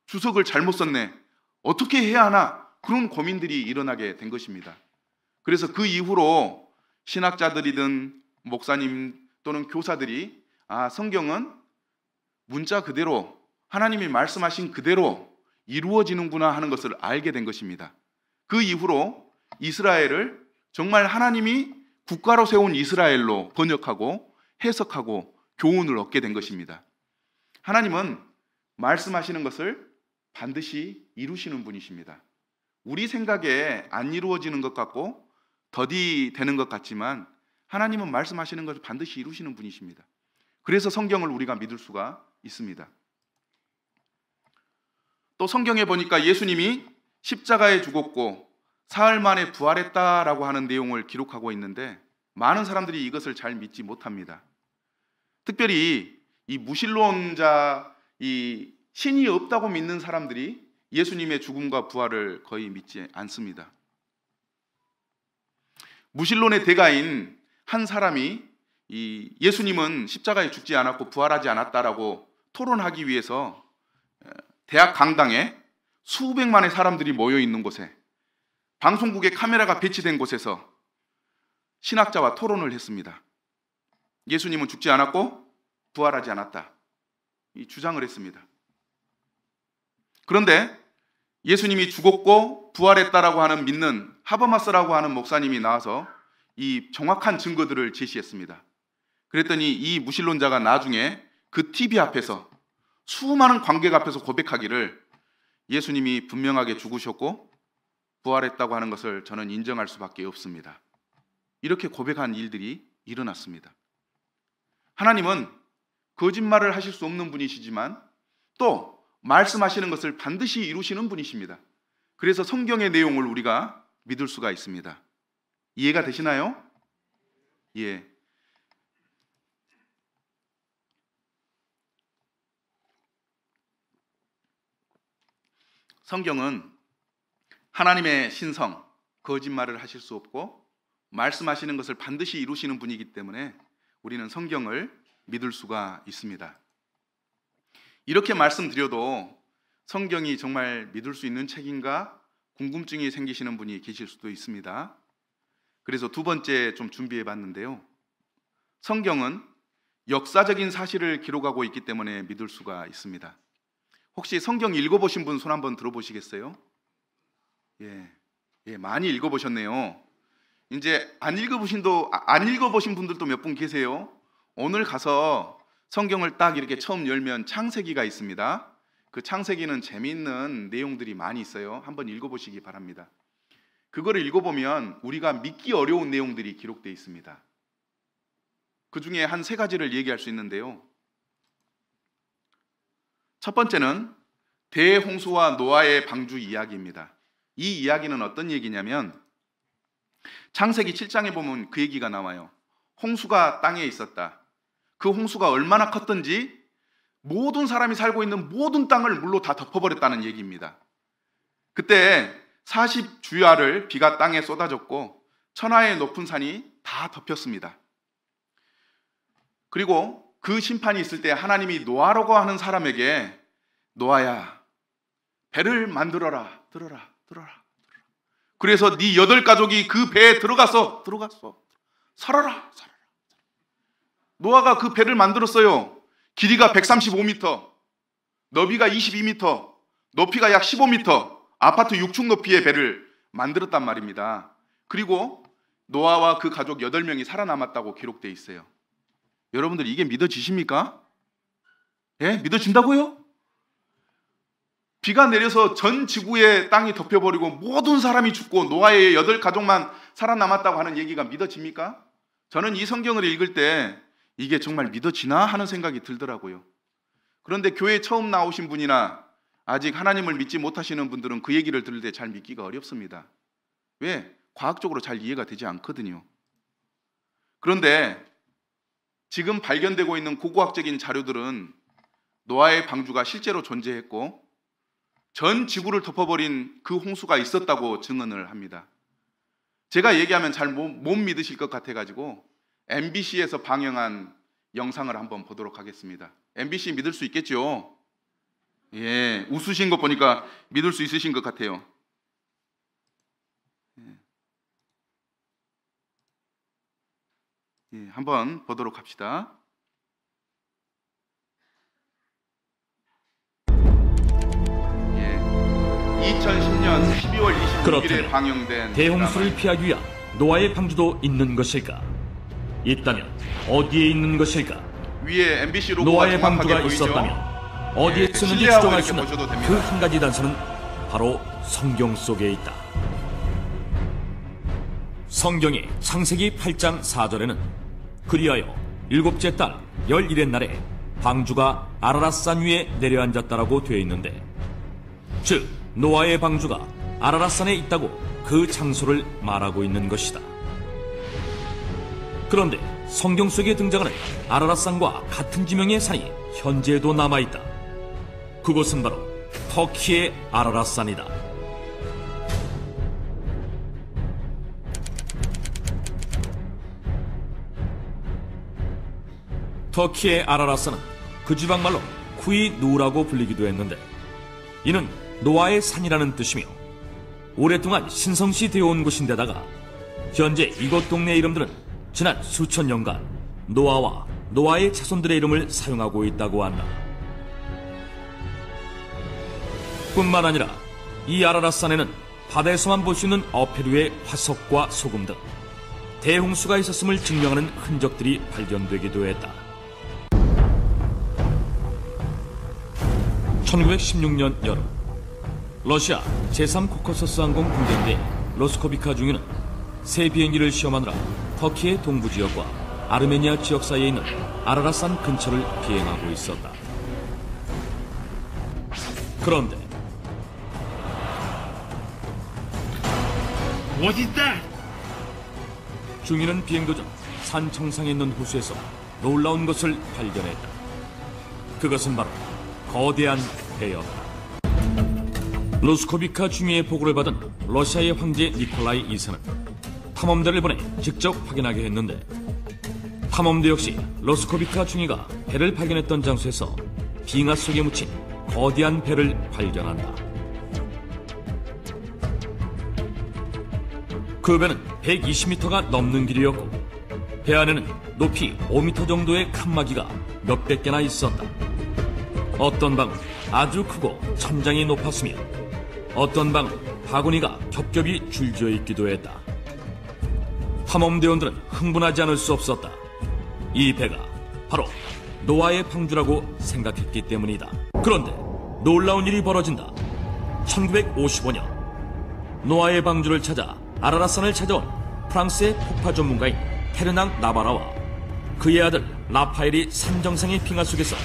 주석을 잘못 썼네. 어떻게 해야 하나? 그런 고민들이 일어나게 된 것입니다. 그래서 그 이후로 신학자들이든 목사님 또는 교사들이 성경은 문자 그대로 하나님이 말씀하신 그대로 이루어지는구나 하는 것을 알게 된 것입니다. 그 이후로 이스라엘을 정말 하나님이 국가로 세운 이스라엘로 번역하고 해석하고 교훈을 얻게 된 것입니다. 하나님은 말씀하시는 것을 반드시 이루시는 분이십니다. 우리 생각에 안 이루어지는 것 같고 더디되는 것 같지만 하나님은 말씀하시는 것을 반드시 이루시는 분이십니다. 그래서 성경을 우리가 믿을 수가 있습니다. 또 성경에 보니까 예수님이 십자가에 죽었고 사흘 만에 부활했다라고 하는 내용을 기록하고 있는데 많은 사람들이 이것을 잘 믿지 못합니다. 특별히 이 무신론자, 이 신이 없다고 믿는 사람들이 예수님의 죽음과 부활을 거의 믿지 않습니다. 무신론의 대가인 한 사람이 이 예수님은 십자가에 죽지 않았고 부활하지 않았다라고 토론하기 위해서 대학 강당에 수백만의 사람들이 모여 있는 곳에 방송국에 카메라가 배치된 곳에서 신학자와 토론을 했습니다. 예수님은 죽지 않았고 부활하지 않았다, 이 주장을 했습니다. 그런데 예수님이 죽었고 부활했다라고 하는 믿는 하버마스라고 하는 목사님이 나와서 이 정확한 증거들을 제시했습니다. 그랬더니 이 무신론자가 나중에 그 TV 앞에서 수많은 관객 앞에서 고백하기를 예수님이 분명하게 죽으셨고 부활했다고 하는 것을 저는 인정할 수밖에 없습니다. 이렇게 고백한 일들이 일어났습니다. 하나님은 거짓말을 하실 수 없는 분이시지만 또 말씀하시는 것을 반드시 이루시는 분이십니다. 그래서 성경의 내용을 우리가 믿을 수가 있습니다. 이해가 되시나요? 예. 성경은 하나님의 신성, 거짓말을 하실 수 없고 말씀하시는 것을 반드시 이루시는 분이기 때문에 우리는 성경을 믿을 수가 있습니다. 이렇게 말씀드려도 성경이 정말 믿을 수 있는 책인가 궁금증이 생기시는 분이 계실 수도 있습니다. 그래서 두 번째 좀 준비해 봤는데요. 성경은 역사적인 사실을 기록하고 있기 때문에 믿을 수가 있습니다. 혹시 성경 읽어보신 분 손 한번 들어보시겠어요? 예, 많이 읽어보셨네요. 이제 안 읽어보신 분들도 몇 분 계세요. 오늘 가서 성경을 딱 이렇게 처음 열면 창세기가 있습니다. 그 창세기는 재미있는 내용들이 많이 있어요. 한번 읽어보시기 바랍니다. 그거를 읽어보면 우리가 믿기 어려운 내용들이 기록되어 있습니다. 그 중에 한 세 가지를 얘기할 수 있는데요. 첫 번째는 대홍수와 노아의 방주 이야기입니다. 이 이야기는 어떤 얘기냐면 창세기 7장에 보면 그 얘기가 나와요. 홍수가 땅에 있었다. 그 홍수가 얼마나 컸던지 모든 사람이 살고 있는 모든 땅을 물로 다 덮어버렸다는 얘기입니다. 그때 40주야를 비가 땅에 쏟아졌고 천하의 높은 산이 다 덮였습니다. 그리고 그 심판이 있을 때 하나님이 노아라고 하는 사람에게 노아야 배를 만들어라. 들어라. 그래서 네 8가족이 그 배에 들어갔어. 살아라. 노아가 그 배를 만들었어요. 길이가 135m, 너비가 22m, 높이가 약 15m, 아파트 6층 높이의 배를 만들었단 말입니다. 그리고 노아와 그 가족 8명이 살아남았다고 기록되어 있어요. 여러분들 이게 믿어지십니까? 예? 믿어진다고요? 비가 내려서 전 지구의 땅이 덮여버리고 모든 사람이 죽고 노아의 8가족만 살아남았다고 하는 얘기가 믿어집니까? 저는 이 성경을 읽을 때 이게 정말 믿어지나 하는 생각이 들더라고요. 그런데 교회 처음 나오신 분이나 아직 하나님을 믿지 못하시는 분들은 그 얘기를 들을 때 잘 믿기가 어렵습니다. 왜? 과학적으로 잘 이해가 되지 않거든요. 그런데 지금 발견되고 있는 고고학적인 자료들은 노아의 방주가 실제로 존재했고 전 지구를 덮어버린 그 홍수가 있었다고 증언을 합니다. 제가 얘기하면 잘 못 믿으실 것 같아가지고 MBC에서 방영한 영상을 한번 보도록 하겠습니다. MBC 믿을 수 있겠죠? 예, 웃으신 거 보니까 믿을 수 있으신 것 같아요. 예, 한번 보도록 합시다. 예, 2010년 12월 26일에 방영된 대홍수를 피하기 위한 노아의 방주도 있는 것일까? 있다면 어디에 있는 것일까? 위에 MBC 로고가 노아의 정확하게 방주가 보이죠? 있었다면 어디에 예, 있었는지 신뢰하고 추정할 이렇게 수 있는 보셔도 됩니다. 그 한 가지 단서는 바로 성경 속에 있다. 성경의 창세기 8장 4절에는 그리하여 7째 달 11의 날에 방주가 아라랏산 위에 내려앉았다라고 되어 있는데, 즉 노아의 방주가 아라랏산에 있다고 그 장소를 말하고 있는 것이다. 그런데 성경 속에 등장하는 아라랏산과 같은 지명의 산이 현재도 남아있다. 그곳은 바로 터키의 아라랏산이다. 터키의 아라라산은 그 지방말로 쿠이누라고 불리기도 했는데, 이는 노아의 산이라는 뜻이며 오랫동안 신성시 되어 온 곳인데다가 현재 이곳 동네 이름들은 지난 수천 년간 노아와 노아의 자손들의 이름을 사용하고 있다고 한다. 뿐만 아니라 이 아라라산에는 바다에서만 볼 수 있는 어패류의 화석과 소금 등 대홍수가 있었음을 증명하는 흔적들이 발견되기도 했다. 1916년 여름, 러시아 제3코커서스 항공 군舰대 로스코비카 중위는 새 비행기를 시험하느라 터키의 동부 지역과 아르메니아 지역 사이에 있는 아라라산 근처를 비행하고 있었다. 그런데 중위는 비행 도중 산 정상에 있는 호수에서 놀라운 것을 발견했다. 그것은 바로 거대한 배였다. 로스코비카 중위의 보고를 받은 러시아의 황제 니콜라이 2세는 탐험대를 보내 직접 확인하게 했는데, 탐험대 역시 로스코비카 중위가 배를 발견했던 장소에서 빙하 속에 묻힌 거대한 배를 발견한다. 그 배는 120m가 넘는 길이었고, 배 안에는 높이 5m 정도의 칸막이가 몇백 개나 있었다. 어떤 방은 아주 크고 천장이 높았으며, 어떤 방은 바구니가 겹겹이 줄지어 있기도 했다. 탐험대원들은 흥분하지 않을 수 없었다. 이 배가 바로 노아의 방주라고 생각했기 때문이다. 그런데 놀라운 일이 벌어진다. 1955년 노아의 방주를 찾아 아라라산을 찾아온 프랑스의 폭파 전문가인 테르낭 나바라와 그의 아들 라파엘이 산 정상의 빙하 속에서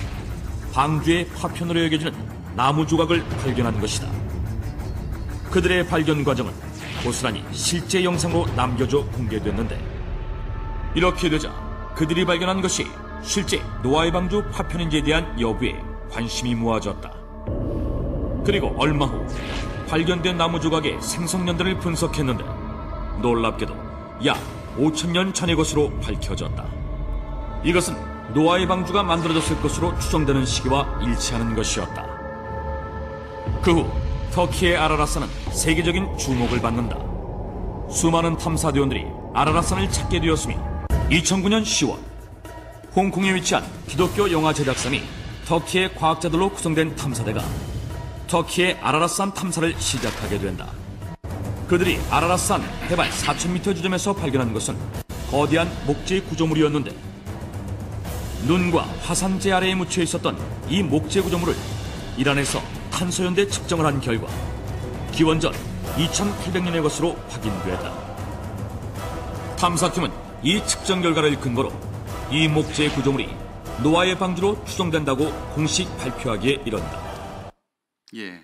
방주의 파편으로 여겨지는 나무 조각을 발견한 것이다. 그들의 발견 과정은 고스란히 실제 영상으로 남겨져 공개됐는데, 이렇게 되자 그들이 발견한 것이 실제 노아의 방주 파편인지에 대한 여부에 관심이 모아졌다. 그리고 얼마 후 발견된 나무 조각의 생성년대를 분석했는데, 놀랍게도 약 5,000년 전의 것으로 밝혀졌다. 이것은 노아의 방주가 만들어졌을 것으로 추정되는 시기와 일치하는 것이었다. 그 후 터키의 아라라산은 세계적인 주목을 받는다. 수많은 탐사대원들이 아라라산을 찾게 되었으며, 2009년 10월 홍콩에 위치한 기독교 영화 제작사인 터키의 과학자들로 구성된 탐사대가 터키의 아라라산 탐사를 시작하게 된다. 그들이 아라라산 해발 4,000m 지점에서 발견한 것은 거대한 목재 구조물이었는데, 눈과 화산재 아래에 묻혀 있었던 이 목재 구조물을 이란에서 탄소연대 측정을 한 결과 기원전 2800년의 것으로 확인됐다. 탐사팀은 이 측정 결과를 근거로 이 목재 구조물이 노아의 방주로 추정된다고 공식 발표하기에 이른다. 예.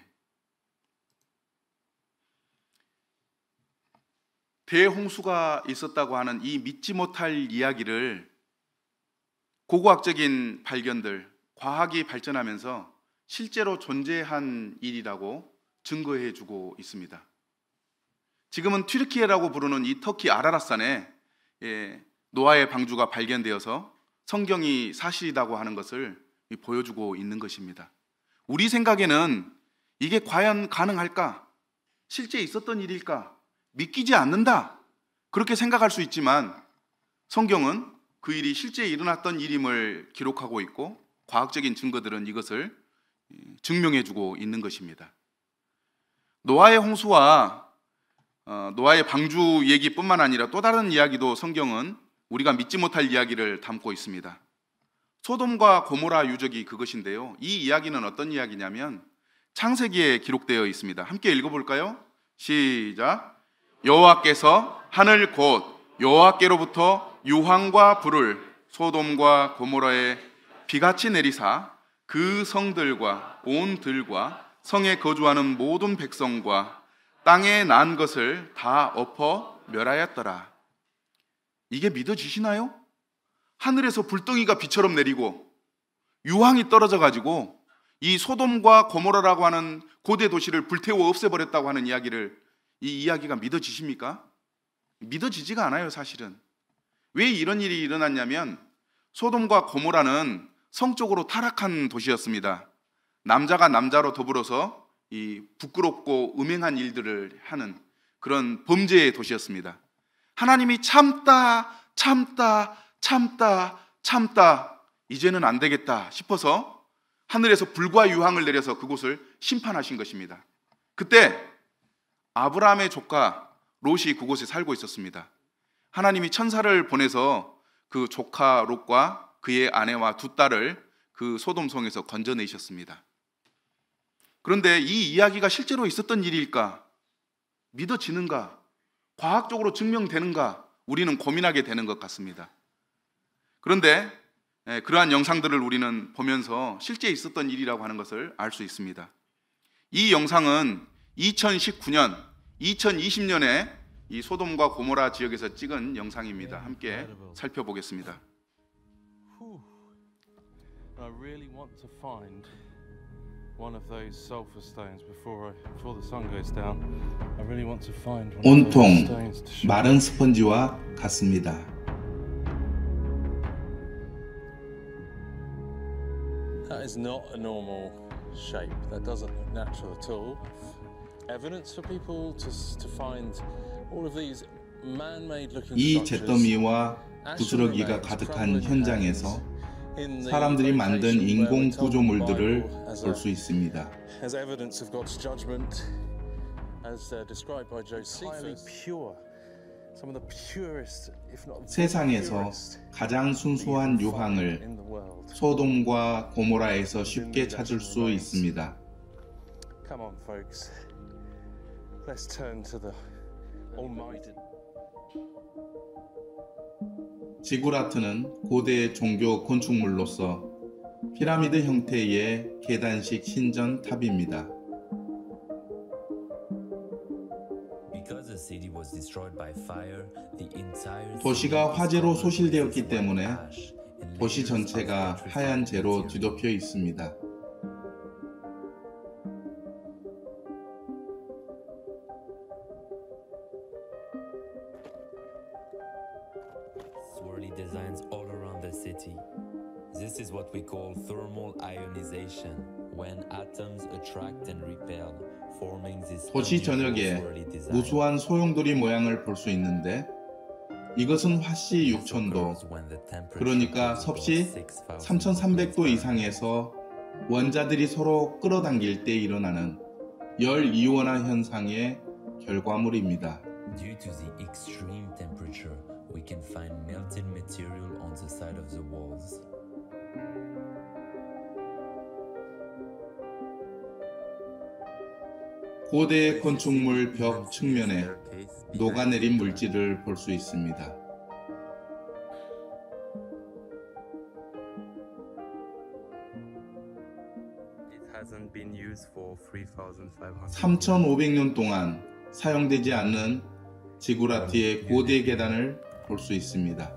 대홍수가 있었다고 하는 이 믿지 못할 이야기를 고고학적인 발견들, 과학이 발전하면서 실제로 존재한 일이라고 증거해주고 있습니다. 지금은 튀르키예라고 부르는 이 터키 아라라산에 노아의 방주가 발견되어서 성경이 사실이라고 하는 것을 보여주고 있는 것입니다. 우리 생각에는 이게 과연 가능할까? 실제 있었던 일일까? 믿기지 않는다. 그렇게 생각할 수 있지만 성경은 그 일이 실제 일어났던 일임을 기록하고 있고, 과학적인 증거들은 이것을 증명해주고 있는 것입니다. 노아의 홍수와 노아의 방주 얘기뿐만 아니라 또 다른 이야기도 성경은 우리가 믿지 못할 이야기를 담고 있습니다. 소돔과 고모라 유적이 그것인데요, 이 이야기는 어떤 이야기냐면 창세기에 기록되어 있습니다. 함께 읽어볼까요? 시작. 여호와께서 하늘 곧 여호와께로부터 유황과 불을 소돔과 고모라에 비같이 내리사 그 성들과 온 들과 성에 거주하는 모든 백성과 땅에 난 것을 다 엎어 멸하였더라. 이게 믿어지시나요? 하늘에서 불덩이가 비처럼 내리고 유황이 떨어져 가지고 이 소돔과 고모라라고 하는 고대 도시를 불태워 없애버렸다고 하는 이야기를, 이 이야기가 믿어지십니까? 믿어지지가 않아요. 사실은 왜 이런 일이 일어났냐면 소돔과 고모라는 성적으로 타락한 도시였습니다. 남자가 남자로 더불어서 이 부끄럽고 음행한 일들을 하는 그런 범죄의 도시였습니다. 하나님이 참다 이제는 안 되겠다 싶어서 하늘에서 불과 유황을 내려서 그곳을 심판하신 것입니다. 그때 아브라함의 조카 롯이 그곳에 살고 있었습니다. 하나님이 천사를 보내서 그 조카 롯과 그의 아내와 두 딸을 그 소돔성에서 건져내셨습니다. 그런데 이 이야기가 실제로 있었던 일일까? 믿어지는가? 과학적으로 증명되는가? 우리는 고민하게 되는 것 같습니다. 그런데 그러한 영상들을 우리는 보면서 실제 있었던 일이라고 하는 것을 알 수 있습니다. 이 영상은 2019년, 2020년에 이 소돔과 고모라 지역에서 찍은 영상입니다. 함께 살펴보겠습니다. I really want to find one of those sulfur stones before the sun goes down. I really want to find one of those 온통 stones to show. 마른 스펀지와 같습니다. That is not a normal shape. That doesn't look natural at all. Evidence for people to find all of these man-made looking 이 structures. 잿더미와 부스러기가 가득한 현장에서 사람들이 만든 인공 구조물들을 볼 수 있습니다. As evidence of God's judgment, as described by Josephus, pure, some of the purest, if not the 세상에서 purest 가장 순수한 유황을 in the world. 소돔과 고모라에서 쉽게 찾을 수 있습니다. Come on, folks. Let's turn to the Almighty. 지구라트는 고대 종교 건축물로서 피라미드 형태의 계단식 신전 탑입니다. 도시가 화재로 소실되었기 때문에 도시 전체가 하얀 재로 뒤덮여 있습니다. Swirly designs all around the city. This is what we call thermal ionization, when atoms attract and repel, forming this 도시 unusual 전역에 swirly design. 무수한 소용돌이 모양을 볼 수 있는데 이것은 화씨 This 6000도, occurs when the temperature 그러니까 goes 섭씨 above 3300도 이상에서 원자들이 서로 끌어당길 때 일어나는 열 이온화 현상의 결과물입니다. Due to the extreme temperature, we can find melted material on the side of the walls. 고대 건축물 벽 측면에 녹아내린 물질을 볼 수 있습니다. It hasn't been used for 3,500 3,500년 동안 사용되지 않는 지구라트의 고대 계단을 볼 수 있습니다.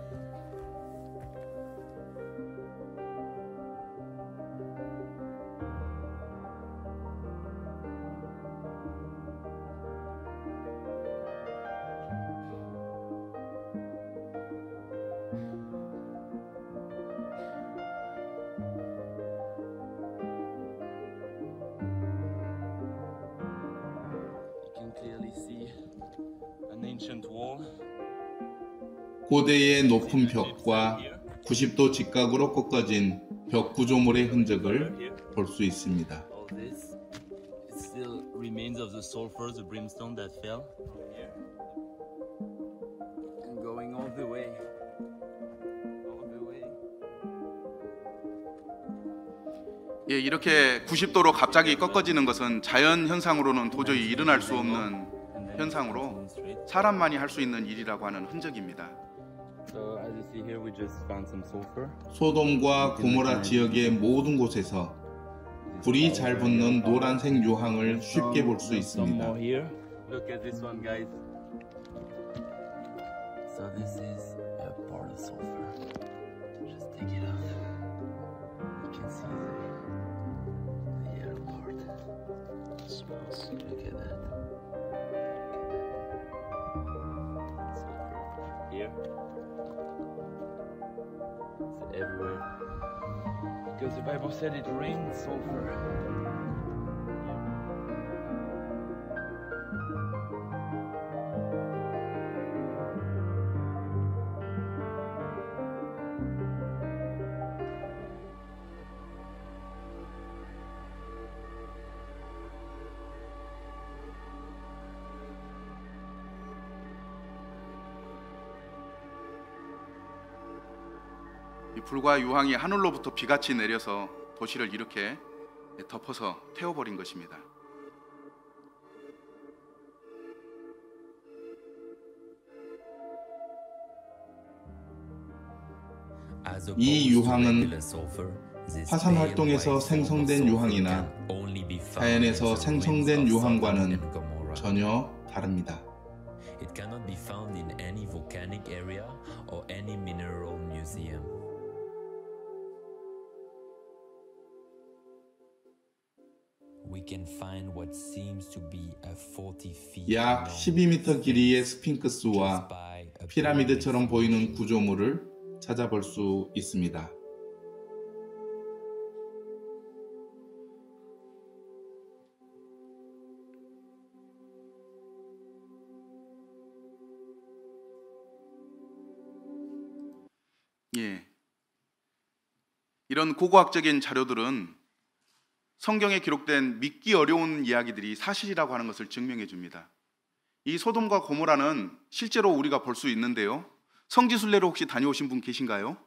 You can clearly see an ancient wall. 고대의 높은 벽과 90도 직각으로 꺾어진 벽 구조물의 흔적을 볼 수 있습니다. All this is still remains of the sulfur, the brimstone that fell here. And going all the way. All the way. 예, 이렇게 90도로 갑자기 꺾어지는 것은 자연 현상으로는 도저히 일어날 수 없는 현상으로 사람만이 할 수 있는 일이라고 하는 흔적입니다. So as you see here, we just found some sulfur. 소돔과 고모라 지역의 모든 곳에서 불이 잘 붙는 노란색 유황을 쉽게 볼 수 Some 있습니다. more here. Look at this one, guys. So this is a part of sulfur. Just take it off. You can see the yellow part. Smells. Look at that. Sulfur here. It's everywhere. Because the Bible said it rained sulfur. 이 불과 유황이 하늘로부터 비같이 내려서 도시를 이렇게 덮어서 태워버린 것입니다. 이 유황은 화산 활동에서 생성된 유황이나 자연에서 생성된 유황과는 전혀 다릅니다. It cannot be found in any volcanic area or any mineral museum. We can find what seems to be a 40 feet 약 12m 길이의 스핑크스와 피라미드처럼 보이는 구조물을 찾아볼 수 있습니다. 예. 이런 고고학적인 자료들은 성경에 기록된 믿기 어려운 이야기들이 사실이라고 하는 것을 증명해 줍니다. 이 소돔과 고모라는 실제로 우리가 볼 수 있는데요. 성지순례를 혹시 다녀오신 분 계신가요?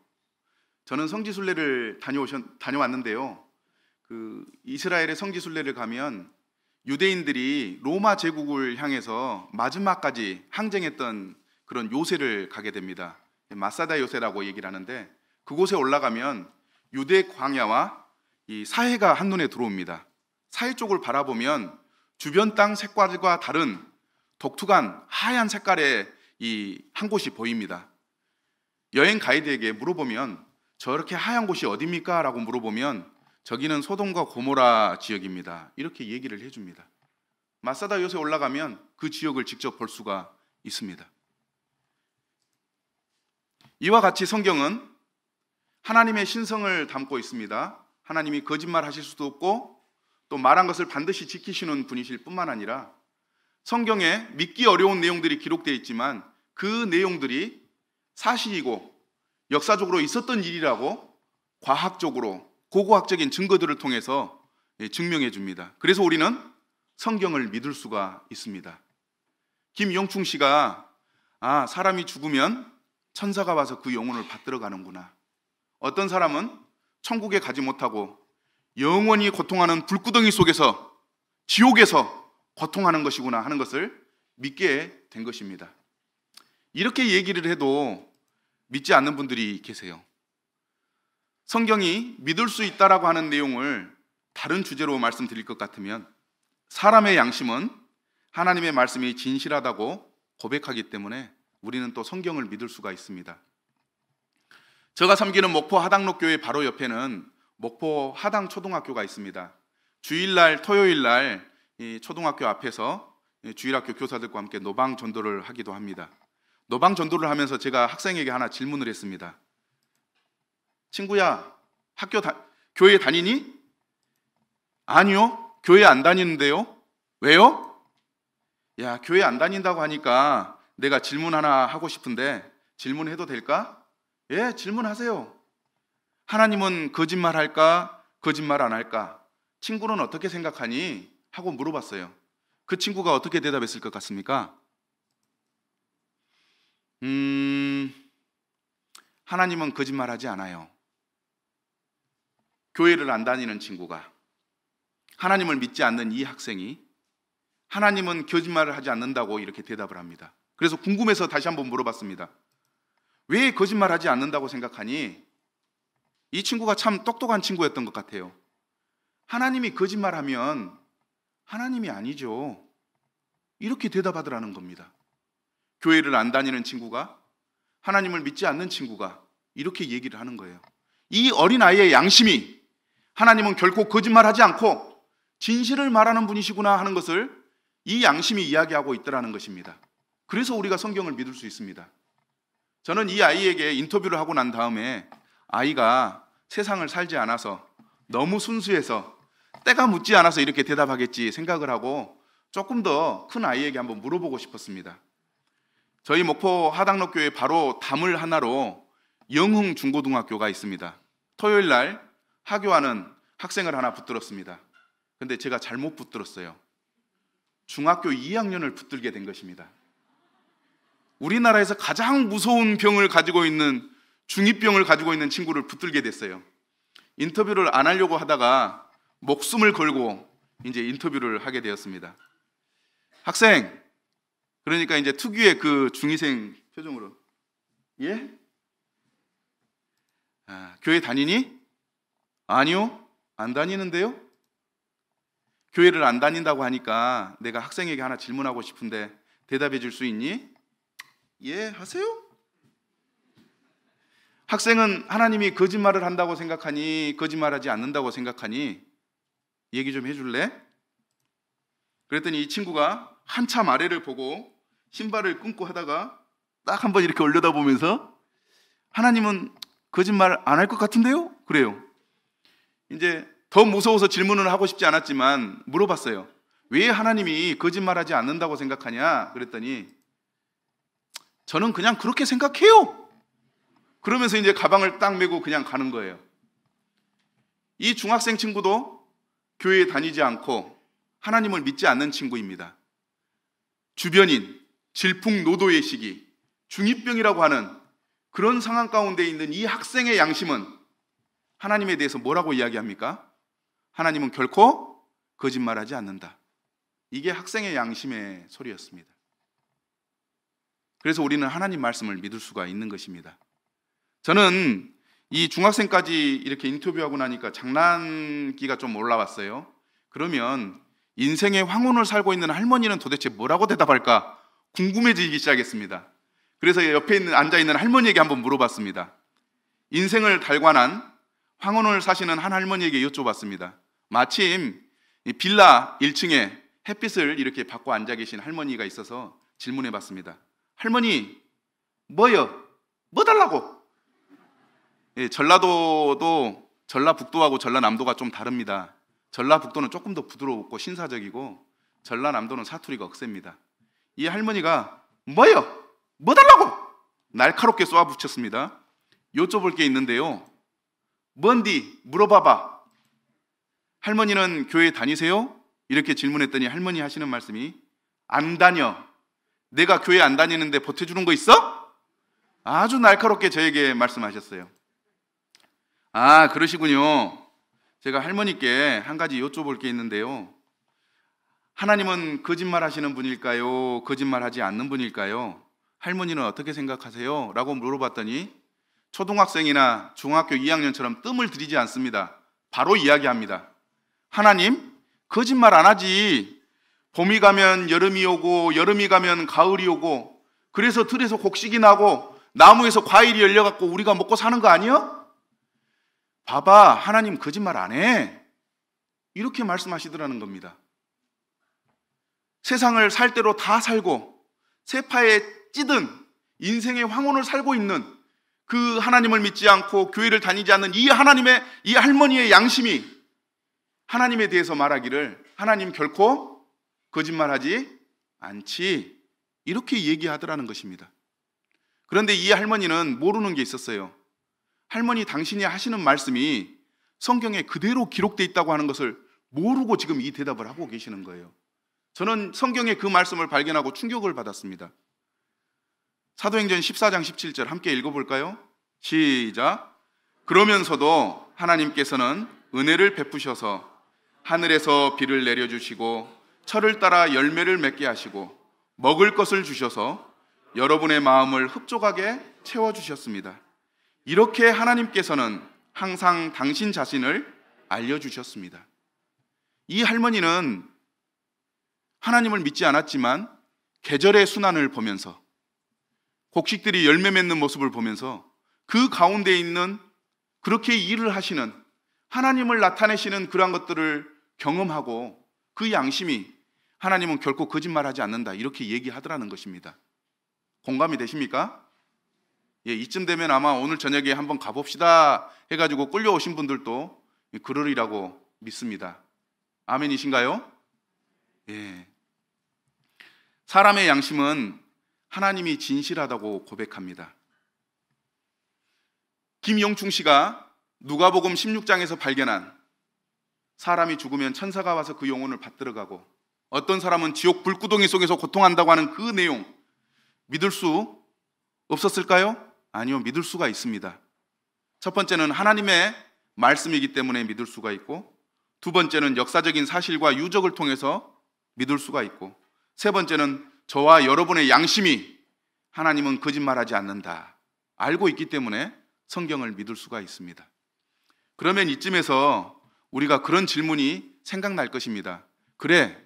저는 성지순례를 다녀왔는데요. 이스라엘의 성지순례를 가면 유대인들이 로마 제국을 향해서 마지막까지 항쟁했던 그런 요새를 가게 됩니다. 마사다 요새라고 얘기를 하는데, 그곳에 올라가면 유대 광야와 이 사해가 한눈에 들어옵니다. 사해 쪽을 바라보면 주변 땅 색깔과 다른 독특한 하얀 색깔의 이 한 곳이 보입니다. 여행 가이드에게 물어보면 저렇게 하얀 곳이 어디입니까? 라고 물어보면 저기는 소돔과 고모라 지역입니다. 이렇게 얘기를 해줍니다. 마사다 요새 올라가면 그 지역을 직접 볼 수가 있습니다. 이와 같이 성경은 하나님의 신성을 담고 있습니다. 하나님이 거짓말 하실 수도 없고 또 말한 것을 반드시 지키시는 분이실 뿐만 아니라 성경에 믿기 어려운 내용들이 기록되어 있지만 그 내용들이 사실이고 역사적으로 있었던 일이라고 과학적으로 고고학적인 증거들을 통해서 증명해 줍니다. 그래서 우리는 성경을 믿을 수가 있습니다. 김용충 씨가 사람이 죽으면 천사가 와서 그 영혼을 받들어 가는구나. 어떤 사람은 천국에 가지 못하고 영원히 고통하는 불구덩이 속에서 지옥에서 고통하는 것이구나 하는 것을 믿게 된 것입니다. 이렇게 얘기를 해도 믿지 않는 분들이 계세요. 성경이 믿을 수 있다라고 하는 내용을 다른 주제로 말씀드릴 것 같으면 사람의 양심은 하나님의 말씀이 진실하다고 고백하기 때문에 우리는 또 성경을 믿을 수가 있습니다. 제가 섬기는 목포 하당로교회 바로 옆에는 목포 하당초등학교가 있습니다. 주일날 토요일날 이 초등학교 앞에서 주일학교 교사들과 함께 노방 전도를 하기도 합니다. 노방 전도를 하면서 제가 학생에게 하나 질문을 했습니다. 친구야, 교회 다니니? 아니요, 교회 안 다니는데요. 왜요? 야, 교회 안 다닌다고 하니까 내가 질문 하나 하고 싶은데 질문해도 될까? 예, 질문하세요. 하나님은 거짓말 할까? 거짓말 안 할까? 친구는 어떻게 생각하니? 하고 물어봤어요. 그 친구가 어떻게 대답했을 것 같습니까? 하나님은 거짓말하지 않아요. 교회를 안 다니는 친구가, 하나님을 믿지 않는 이 학생이 하나님은 거짓말을 하지 않는다고 이렇게 대답을 합니다. 그래서 궁금해서 다시 한번 물어봤습니다. 왜 거짓말하지 않는다고 생각하니? 이 친구가 참 똑똑한 친구였던 것 같아요. 하나님이 거짓말하면 하나님이 아니죠. 이렇게 대답하더라는 겁니다. 교회를 안 다니는 친구가, 하나님을 믿지 않는 친구가 이렇게 얘기를 하는 거예요. 이 어린아이의 양심이 하나님은 결코 거짓말하지 않고 진실을 말하는 분이시구나 하는 것을 이 양심이 이야기하고 있더라는 것입니다. 그래서 우리가 성경을 믿을 수 있습니다. 저는 이 아이에게 인터뷰를 하고 난 다음에 아이가 세상을 살지 않아서 너무 순수해서 때가 묻지 않아서 이렇게 대답하겠지 생각을 하고 조금 더 큰 아이에게 한번 물어보고 싶었습니다. 저희 목포 하당로교회 바로 담을 하나로 영흥 중고등학교가 있습니다. 토요일 날 하교하는 학생을 하나 붙들었습니다. 근데 제가 잘못 붙들었어요. 중학교 2학년을 붙들게 된 것입니다. 우리나라에서 가장 무서운 병을 가지고 있는 중2병을 가지고 있는 친구를 붙들게 됐어요. 인터뷰를 안 하려고 하다가 목숨을 걸고 이제 인터뷰를 하게 되었습니다. 학생, 그러니까 이제 특유의 그 중2생 표정으로, 예? 교회 다니니? 아니요, 안 다니는데요? 교회를 안 다닌다고 하니까 내가 학생에게 하나 질문하고 싶은데 대답해 줄 수 있니? 예, 하세요? 학생은 하나님이 거짓말을 한다고 생각하니, 거짓말하지 않는다고 생각하니 얘기 좀 해줄래? 그랬더니 이 친구가 한참 아래를 보고 신발을 끊고 하다가 딱 한번 이렇게 올려다보면서 하나님은 거짓말 안 할 것 같은데요? 그래요. 이제 더 무서워서 질문을 하고 싶지 않았지만 물어봤어요. 왜 하나님이 거짓말하지 않는다고 생각하냐? 그랬더니 저는 그냥 그렇게 생각해요. 그러면서 이제 가방을 딱 메고 그냥 가는 거예요. 이 중학생 친구도 교회에 다니지 않고 하나님을 믿지 않는 친구입니다. 주변인, 질풍노도의 시기, 중2병이라고 하는 그런 상황 가운데 있는 이 학생의 양심은 하나님에 대해서 뭐라고 이야기합니까? 하나님은 결코 거짓말하지 않는다. 이게 학생의 양심의 소리였습니다. 그래서 우리는 하나님 말씀을 믿을 수가 있는 것입니다. 저는 이 중학생까지 이렇게 인터뷰하고 나니까 장난기가 좀 올라왔어요. 그러면 인생의 황혼을 살고 있는 할머니는 도대체 뭐라고 대답할까 궁금해지기 시작했습니다. 그래서 옆에 앉아있는 할머니에게 한번 물어봤습니다. 인생을 달관한 황혼을 사시는 한 할머니에게 여쭤봤습니다. 마침 이 빌라 1층에 햇빛을 이렇게 받고 앉아 계신 할머니가 있어서 질문해 봤습니다. 할머니, 뭐요? 뭐 달라고? 예, 전라도도 전라북도하고 전라남도가 좀 다릅니다. 전라북도는 조금 더 부드럽고 신사적이고 전라남도는 사투리가 억셉니다. 이 할머니가 뭐요? 뭐 달라고? 날카롭게 쏘아붙였습니다. 여쭤볼 게 있는데요. 뭔디? 물어봐봐. 할머니는 교회 다니세요? 이렇게 질문했더니 할머니 하시는 말씀이 안 다녀. 내가 교회 안 다니는데 보태주는 거 있어? 아주 날카롭게 저에게 말씀하셨어요. 아, 그러시군요. 제가 할머니께 한 가지 여쭤볼 게 있는데요. 하나님은 거짓말 하시는 분일까요? 거짓말하지 않는 분일까요? 할머니는 어떻게 생각하세요? 라고 물어봤더니 초등학생이나 중학교 2학년처럼 뜸을 들이지 않습니다. 바로 이야기합니다. 하나님, 거짓말 안 하지. 봄이 가면 여름이 오고 여름이 가면 가을이 오고 그래서 들에서 곡식이 나고 나무에서 과일이 열려갖고 우리가 먹고 사는 거 아니야? 봐봐, 하나님 거짓말 안 해. 이렇게 말씀하시더라는 겁니다. 세상을 살 대로 다 살고 세파에 찌든 인생의 황혼을 살고 있는 그 하나님을 믿지 않고 교회를 다니지 않는 이 하나님의, 이 할머니의 양심이 하나님에 대해서 말하기를 하나님 결코 거짓말하지 않지, 이렇게 얘기하더라는 것입니다. 그런데 이 할머니는 모르는 게 있었어요. 할머니, 당신이 하시는 말씀이 성경에 그대로 기록되어 있다고 하는 것을 모르고 지금 이 대답을 하고 계시는 거예요. 저는 성경에 그 말씀을 발견하고 충격을 받았습니다. 사도행전 14장 17절 함께 읽어볼까요? 시작. 그러면서도 하나님께서는 은혜를 베푸셔서 하늘에서 비를 내려주시고 철을 따라 열매를 맺게 하시고 먹을 것을 주셔서 여러분의 마음을 흡족하게 채워주셨습니다. 이렇게 하나님께서는 항상 당신 자신을 알려주셨습니다. 이 할머니는 하나님을 믿지 않았지만 계절의 순환을 보면서 곡식들이 열매 맺는 모습을 보면서 그 가운데 있는 그렇게 일을 하시는 하나님을 나타내시는 그러한 것들을 경험하고 그 양심이 하나님은 결코 거짓말하지 않는다, 이렇게 얘기하더라는 것입니다. 공감이 되십니까? 이쯤 되면 아마 오늘 저녁에 한번 가봅시다 해가지고 끌려오신 분들도 그러리라고 믿습니다. 아멘이신가요? 예. 사람의 양심은 하나님이 진실하다고 고백합니다. 김용충 씨가 누가복음 16장에서 발견한 사람이 죽으면 천사가 와서 그 영혼을 받들어 가고 어떤 사람은 지옥 불구덩이 속에서 고통한다고 하는 그 내용 믿을 수 없었을까요? 아니요, 믿을 수가 있습니다. 첫 번째는 하나님의 말씀이기 때문에 믿을 수가 있고, 두 번째는 역사적인 사실과 유적을 통해서 믿을 수가 있고, 세 번째는 저와 여러분의 양심이 하나님은 거짓말하지 않는다 알고 있기 때문에 성경을 믿을 수가 있습니다. 그러면 이쯤에서 우리가 그런 질문이 생각날 것입니다. 그래,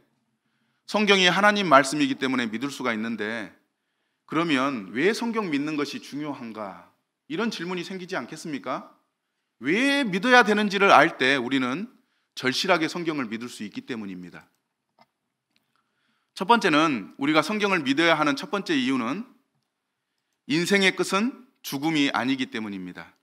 성경이 하나님 말씀이기 때문에 믿을 수가 있는데 그러면 왜 성경 믿는 것이 중요한가? 이런 질문이 생기지 않겠습니까? 왜 믿어야 되는지를 알 때 우리는 절실하게 성경을 믿을 수 있기 때문입니다. 첫 번째는 우리가 성경을 믿어야 하는 첫 번째 이유는 인생의 끝은 죽음이 아니기 때문입니다.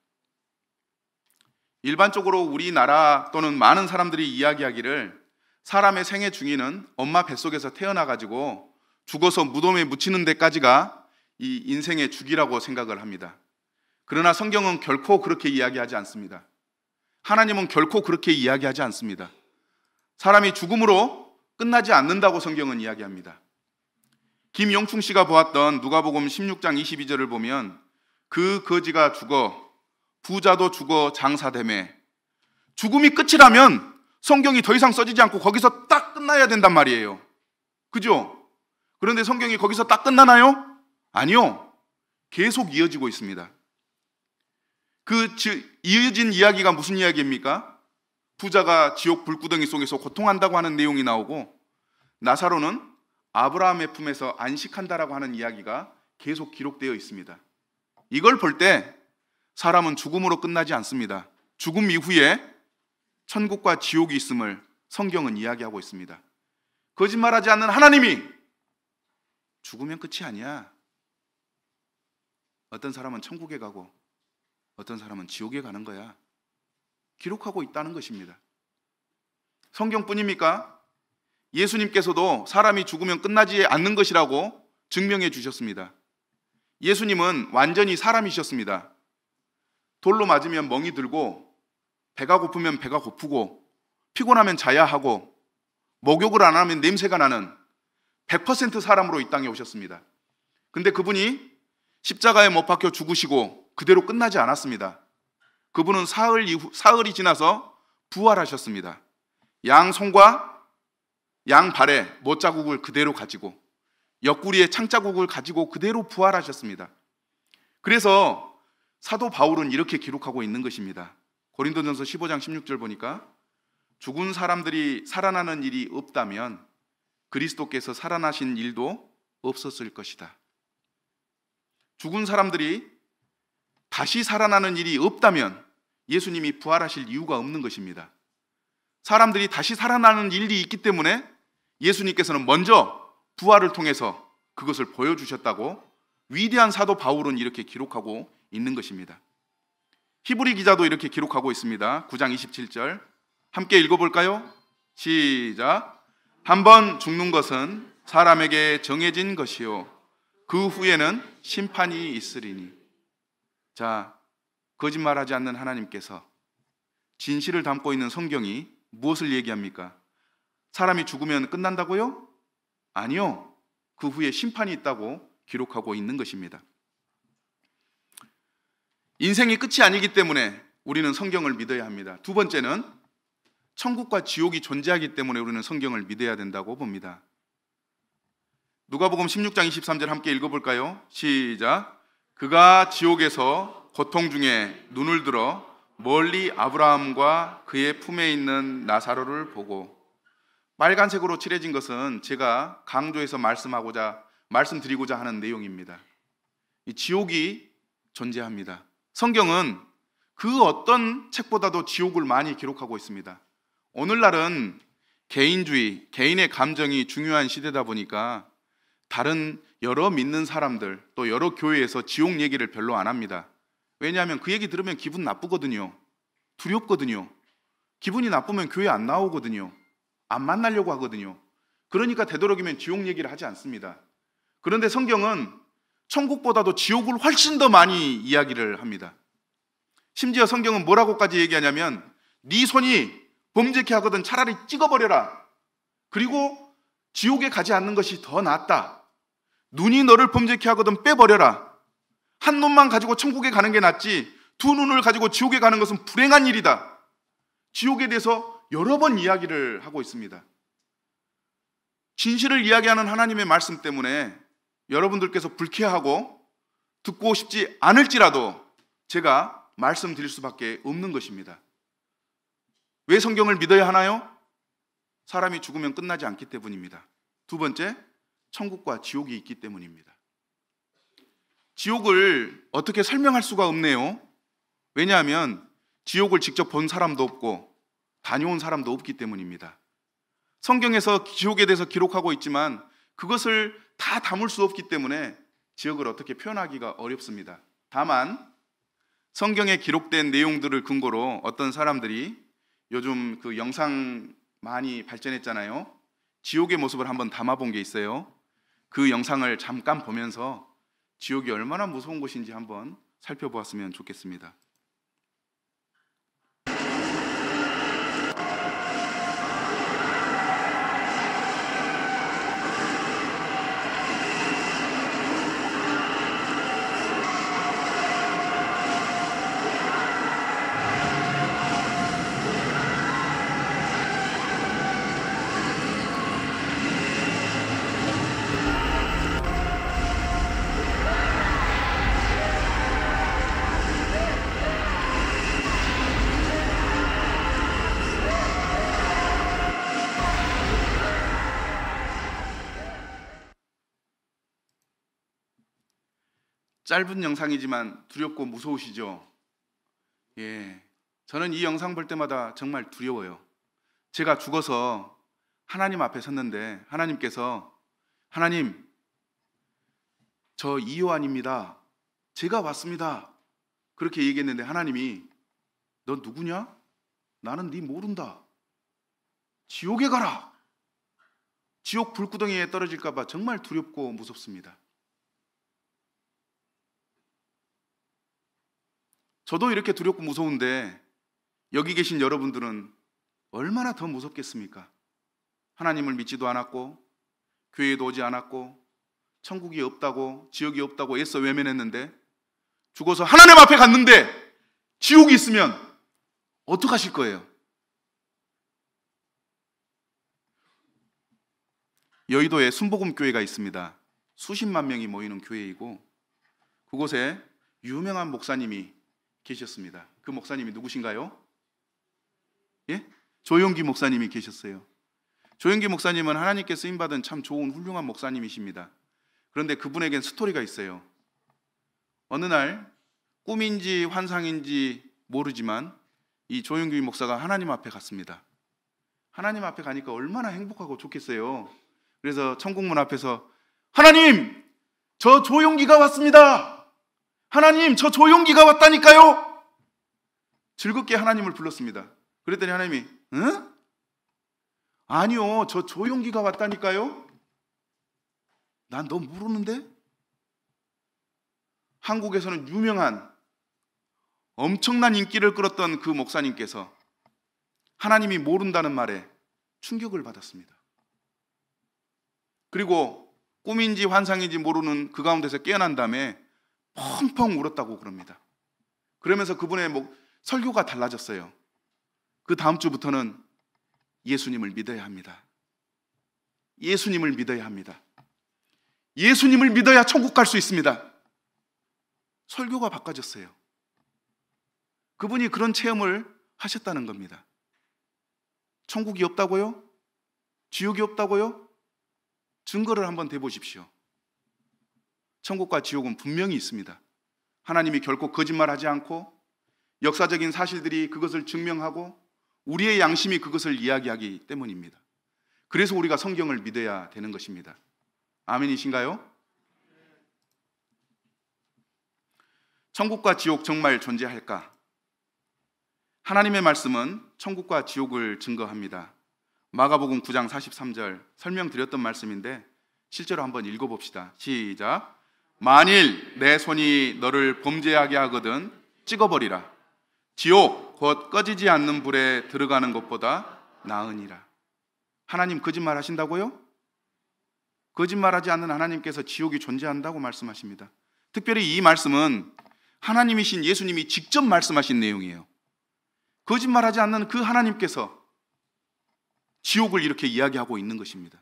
일반적으로 우리나라 또는 많은 사람들이 이야기하기를 사람의 생애 중위는 엄마 뱃속에서 태어나가지고 죽어서 무덤에 묻히는 데까지가 이 인생의 주기라고 생각을 합니다. 그러나 성경은 결코 그렇게 이야기하지 않습니다. 하나님은 결코 그렇게 이야기하지 않습니다. 사람이 죽음으로 끝나지 않는다고 성경은 이야기합니다. 김용충 씨가 보았던 누가복음 16장 22절을 보면 그 거지가 죽어 부자도 죽어 장사되매, 죽음이 끝이라면 성경이 더 이상 써지지 않고 거기서 딱 끝나야 된단 말이에요. 그죠? 그런데 성경이 거기서 딱 끝나나요? 아니요. 계속 이어지고 있습니다. 이어진 이야기가 무슨 이야기입니까? 부자가 지옥 불구덩이 속에서 고통한다고 하는 내용이 나오고, 나사로는 아브라함의 품에서 안식한다라고 하는 이야기가 계속 기록되어 있습니다. 이걸 볼 때 사람은 죽음으로 끝나지 않습니다. 죽음 이후에 천국과 지옥이 있음을 성경은 이야기하고 있습니다. 거짓말하지 않는 하나님이 죽으면 끝이 아니야. 어떤 사람은 천국에 가고 어떤 사람은 지옥에 가는 거야. 기록하고 있다는 것입니다. 성경뿐입니까? 예수님께서도 사람이 죽으면 끝나지 않는 것이라고 증명해 주셨습니다. 예수님은 완전히 사람이셨습니다. 돌로 맞으면 멍이 들고, 배가 고프면 배가 고프고, 피곤하면 자야 하고, 목욕을 안 하면 냄새가 나는 100% 사람으로 이 땅에 오셨습니다. 근데 그분이 십자가에 못 박혀 죽으시고 그대로 끝나지 않았습니다. 그분은 사흘이 지나서 부활하셨습니다. 양 손과 양 발에 못자국을 그대로 가지고, 옆구리에 창자국을 가지고 그대로 부활하셨습니다. 그래서 사도 바울은 이렇게 기록하고 있는 것입니다. 고린도전서 15장 16절 보니까 죽은 사람들이 살아나는 일이 없다면 그리스도께서 살아나신 일도 없었을 것이다. 죽은 사람들이 다시 살아나는 일이 없다면 예수님이 부활하실 이유가 없는 것입니다. 사람들이 다시 살아나는 일이 있기 때문에 예수님께서는 먼저 부활을 통해서 그것을 보여주셨다고 위대한 사도 바울은 이렇게 기록하고 있는 것입니다. 히브리 기자도 이렇게 기록하고 있습니다. 9장 27절 함께 읽어볼까요? 시작. 한번 죽는 것은 사람에게 정해진 것이요 그 후에는 심판이 있으리니. 자, 거짓말하지 않는 하나님께서 진실을 담고 있는 성경이 무엇을 얘기합니까? 사람이 죽으면 끝난다고요? 아니요. 그 후에 심판이 있다고 기록하고 있는 것입니다. 인생이 끝이 아니기 때문에 우리는 성경을 믿어야 합니다. 두 번째는 천국과 지옥이 존재하기 때문에 우리는 성경을 믿어야 된다고 봅니다. 누가복음 16장 23절 함께 읽어볼까요? 시작. 그가 지옥에서 고통 중에 눈을 들어 멀리 아브라함과 그의 품에 있는 나사로를 보고. 빨간색으로 칠해진 것은 제가 강조해서 말씀드리고자 하는 내용입니다. 이 지옥이 존재합니다. 성경은 그 어떤 책보다도 지옥을 많이 기록하고 있습니다. 오늘날은 개인주의, 개인의 감정이 중요한 시대다 보니까 다른 여러 믿는 사람들 또 여러 교회에서 지옥 얘기를 별로 안 합니다. 왜냐하면 그 얘기 들으면 기분 나쁘거든요. 두렵거든요. 기분이 나쁘면 교회 안 나오거든요. 안 만나려고 하거든요. 그러니까 되도록이면 지옥 얘기를 하지 않습니다. 그런데 성경은 천국보다도 지옥을 훨씬 더 많이 이야기를 합니다. 심지어 성경은 뭐라고까지 얘기하냐면 네 손이 범죄케 하거든 차라리 찍어버려라. 그리고 지옥에 가지 않는 것이 더 낫다. 눈이 너를 범죄케 하거든 빼버려라. 한 눈만 가지고 천국에 가는 게 낫지 두 눈을 가지고 지옥에 가는 것은 불행한 일이다. 지옥에 대해서 여러 번 이야기를 하고 있습니다. 진실을 이야기하는 하나님의 말씀 때문에 여러분들께서 불쾌하고 듣고 싶지 않을지라도 제가 말씀드릴 수밖에 없는 것입니다. 왜 성경을 믿어야 하나요? 사람이 죽으면 끝나지 않기 때문입니다. 두 번째, 천국과 지옥이 있기 때문입니다. 지옥을 어떻게 설명할 수가 없네요. 왜냐하면 지옥을 직접 본 사람도 없고 다녀온 사람도 없기 때문입니다. 성경에서 지옥에 대해서 기록하고 있지만 그것을 다 담을 수 없기 때문에 지옥을 어떻게 표현하기가 어렵습니다. 다만 성경에 기록된 내용들을 근거로 어떤 사람들이 요즘 그 영상 많이 발전했잖아요. 지옥의 모습을 한번 담아본 게 있어요. 그 영상을 잠깐 보면서 지옥이 얼마나 무서운 곳인지 한번 살펴보았으면 좋겠습니다. 짧은 영상이지만 두렵고 무서우시죠? 예, 저는 이 영상 볼 때마다 정말 두려워요. 제가 죽어서 하나님 앞에 섰는데 하나님께서 하나님, 저 이요한입니다. 제가 왔습니다. 그렇게 얘기했는데 하나님이 너 누구냐? 나는 네 모른다. 지옥에 가라. 지옥 불구덩이에 떨어질까 봐 정말 두렵고 무섭습니다. 저도 이렇게 두렵고 무서운데 여기 계신 여러분들은 얼마나 더 무섭겠습니까? 하나님을 믿지도 않았고 교회에도 오지 않았고 천국이 없다고 지옥이 없다고 애써 외면했는데 죽어서 하나님 앞에 갔는데 지옥이 있으면 어떡하실 거예요? 여의도에 순복음교회가 있습니다. 수십만 명이 모이는 교회이고 그곳에 유명한 목사님이 계셨습니다. 그 목사님이 누구신가요? 예? 조용기 목사님이 계셨어요. 조용기 목사님은 하나님께 쓰임받은 참 좋은 훌륭한 목사님이십니다. 그런데 그분에겐 스토리가 있어요. 어느 날 꿈인지 환상인지 모르지만 이 조용기 목사가 하나님 앞에 갔습니다. 하나님 앞에 가니까 얼마나 행복하고 좋겠어요. 그래서 천국문 앞에서 하나님, 저 조용기가 왔습니다. 하나님, 저 조용기가 왔다니까요. 즐겁게 하나님을 불렀습니다. 그랬더니 하나님이 응? 아니요, 저 조용기가 왔다니까요. 난 너 모르는데? 한국에서는 유명한 엄청난 인기를 끌었던 그 목사님께서 하나님이 모른다는 말에 충격을 받았습니다. 그리고 꿈인지 환상인지 모르는 그 가운데서 깨어난 다음에 펑펑 울었다고 그럽니다. 그러면서 그분의 설교가 달라졌어요. 그 다음 주부터는 예수님을 믿어야 합니다. 예수님을 믿어야 합니다. 예수님을 믿어야 천국 갈 수 있습니다. 설교가 바꿔졌어요. 그분이 그런 체험을 하셨다는 겁니다. 천국이 없다고요? 지옥이 없다고요? 증거를 한번 대보십시오. 천국과 지옥은 분명히 있습니다. 하나님이 결코 거짓말하지 않고 역사적인 사실들이 그것을 증명하고 우리의 양심이 그것을 이야기하기 때문입니다. 그래서 우리가 성경을 믿어야 되는 것입니다. 아멘이신가요? 천국과 지옥 정말 존재할까? 하나님의 말씀은 천국과 지옥을 증거합니다. 마가복음 9장 43절 설명드렸던 말씀인데 실제로 한번 읽어봅시다. 시작. 만일 내 손이 너를 범죄하게 하거든 찍어버리라. 지옥 곧 꺼지지 않는 불에 들어가는 것보다 나으니라. 하나님 거짓말 하신다고요? 거짓말하지 않는 하나님께서 지옥이 존재한다고 말씀하십니다. 특별히 이 말씀은 하나님이신 예수님이 직접 말씀하신 내용이에요. 거짓말하지 않는 그 하나님께서 지옥을 이렇게 이야기하고 있는 것입니다.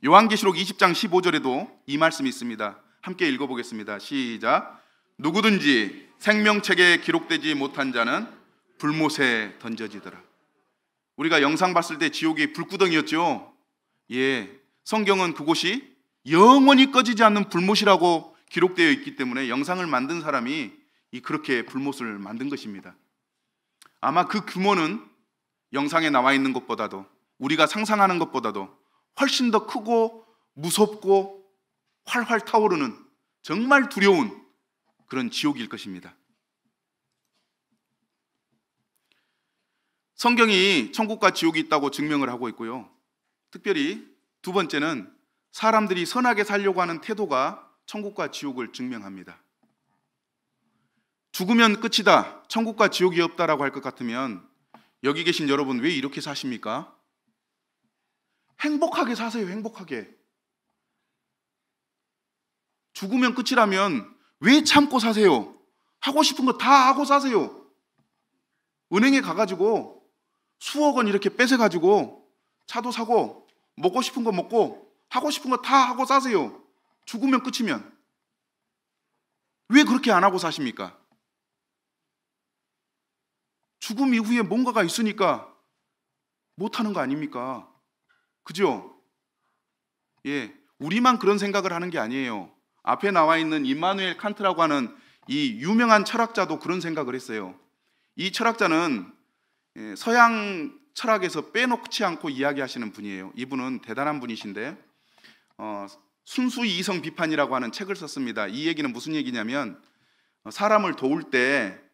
요한계시록 20장 15절에도 이 말씀이 있습니다. 함께 읽어보겠습니다. 시작. 누구든지 생명책에 기록되지 못한 자는 불못에 던져지더라. 우리가 영상 봤을 때 지옥이 불구덩이였죠. 예, 성경은 그곳이 영원히 꺼지지 않는 불못이라고 기록되어 있기 때문에 영상을 만든 사람이 그렇게 불못을 만든 것입니다. 아마 그 규모는 영상에 나와 있는 것보다도, 우리가 상상하는 것보다도 훨씬 더 크고 무섭고 활활 타오르는 정말 두려운 그런 지옥일 것입니다. 성경이 천국과 지옥이 있다고 증명을 하고 있고요. 특별히 두 번째는 사람들이 선하게 살려고 하는 태도가 천국과 지옥을 증명합니다. 죽으면 끝이다, 천국과 지옥이 없다라고 할 것 같으면 여기 계신 여러분 왜 이렇게 사십니까? 행복하게 사세요. 행복하게. 죽으면 끝이라면 왜 참고 사세요? 하고 싶은 거 다 하고 사세요. 은행에 가가지고 수억 원 이렇게 뺏어가지고 차도 사고 먹고 싶은 거 먹고 하고 싶은 거 다 하고 사세요. 죽으면 끝이면. 왜 그렇게 안 하고 사십니까? 죽음 이후에 뭔가가 있으니까 못하는 거 아닙니까? 그죠? 예, 우리만 그런 생각을 하는 게 아니에요. 앞에 나와 있는 임마누엘 칸트라고 하는 이 유명한 철학자도 그런 생각을 했어요. 이 철학자는 서양 철학에서 빼놓지 않고 이야기하시는 분이에요. 이분은 대단한 분이신데 순수 이성 비판이라고 하는 책을 썼습니다. 이 얘기는 무슨 얘기냐면 사람을 도울 때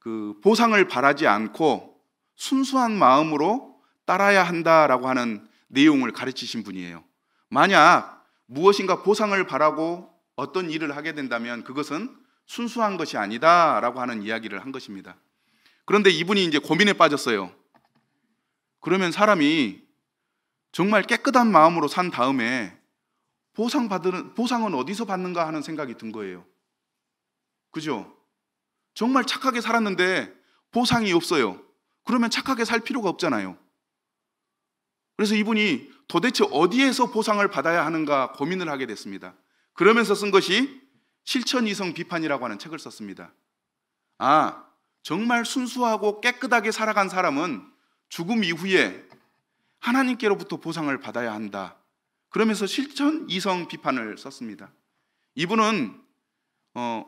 그 보상을 바라지 않고 순수한 마음으로 따라야 한다라고 하는 내용을 가르치신 분이에요. 만약 무엇인가 보상을 바라고 어떤 일을 하게 된다면 그것은 순수한 것이 아니다라고 하는 이야기를 한 것입니다. 그런데 이분이 이제 고민에 빠졌어요. 그러면 사람이 정말 깨끗한 마음으로 산 다음에 보상은 어디서 받는가 하는 생각이 든 거예요. 그죠? 정말 착하게 살았는데 보상이 없어요. 그러면 착하게 살 필요가 없잖아요. 그래서 이분이 도대체 어디에서 보상을 받아야 하는가 고민을 하게 됐습니다. 그러면서 쓴 것이 실천이성 비판이라고 하는 책을 썼습니다. 정말 순수하고 깨끗하게 살아간 사람은 죽음 이후에 하나님께로부터 보상을 받아야 한다. 그러면서 실천이성 비판을 썼습니다. 이분은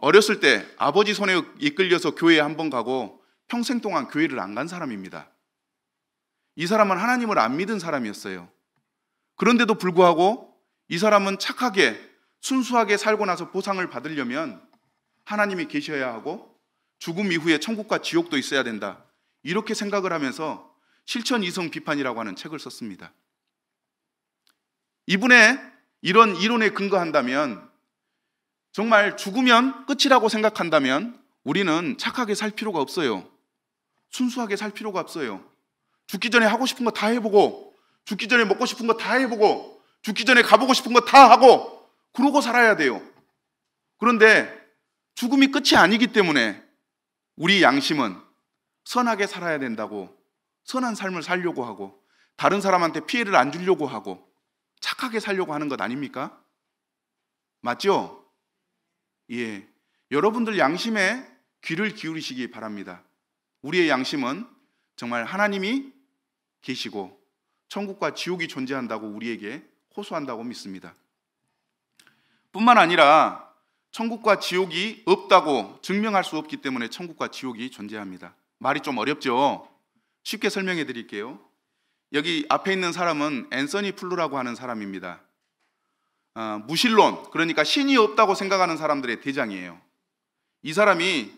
어렸을 때 아버지 손에 이끌려서 교회에 한번 가고 평생 동안 교회를 안 간 사람입니다. 이 사람은 하나님을 안 믿은 사람이었어요. 그런데도 불구하고 이 사람은 착하게 순수하게 살고 나서 보상을 받으려면 하나님이 계셔야 하고 죽음 이후에 천국과 지옥도 있어야 된다. 이렇게 생각을 하면서 실천이성 비판이라고 하는 책을 썼습니다. 이분의 이런 이론에 근거한다면, 정말 죽으면 끝이라고 생각한다면 우리는 착하게 살 필요가 없어요. 순수하게 살 필요가 없어요. 죽기 전에 하고 싶은 거 다 해보고, 죽기 전에 먹고 싶은 거 다 해보고, 죽기 전에 가보고 싶은 거 다 하고, 그러고 살아야 돼요. 그런데 죽음이 끝이 아니기 때문에 우리 양심은 선하게 살아야 된다고, 선한 삶을 살려고 하고, 다른 사람한테 피해를 안 주려고 하고, 착하게 살려고 하는 것 아닙니까? 맞죠? 예, 여러분들 양심에 귀를 기울이시기 바랍니다. 우리의 양심은 정말 하나님이 계시고 천국과 지옥이 존재한다고 우리에게 호소한다고 믿습니다. 뿐만 아니라 천국과 지옥이 없다고 증명할 수 없기 때문에 천국과 지옥이 존재합니다. 말이 좀 어렵죠? 쉽게 설명해 드릴게요. 여기 앞에 있는 사람은 앤서니 플루라고 하는 사람입니다. 무신론, 그러니까 신이 없다고 생각하는 사람들의 대장이에요. 이 사람이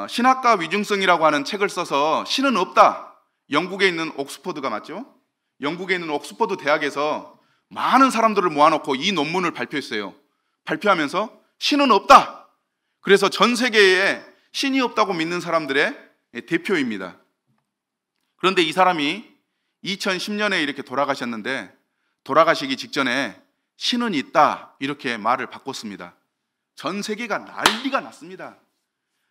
신학과 위중성이라고 하는 책을 써서 신은 없다. 영국에 있는 옥스퍼드가 맞죠? 영국에 있는 옥스퍼드 대학에서 많은 사람들을 모아놓고 이 논문을 발표했어요. 발표하면서 신은 없다. 그래서 전 세계에 신이 없다고 믿는 사람들의 대표입니다. 그런데 이 사람이 2010년에 이렇게 돌아가셨는데 돌아가시기 직전에 신은 있다 이렇게 말을 바꿨습니다. 전 세계가 난리가 났습니다.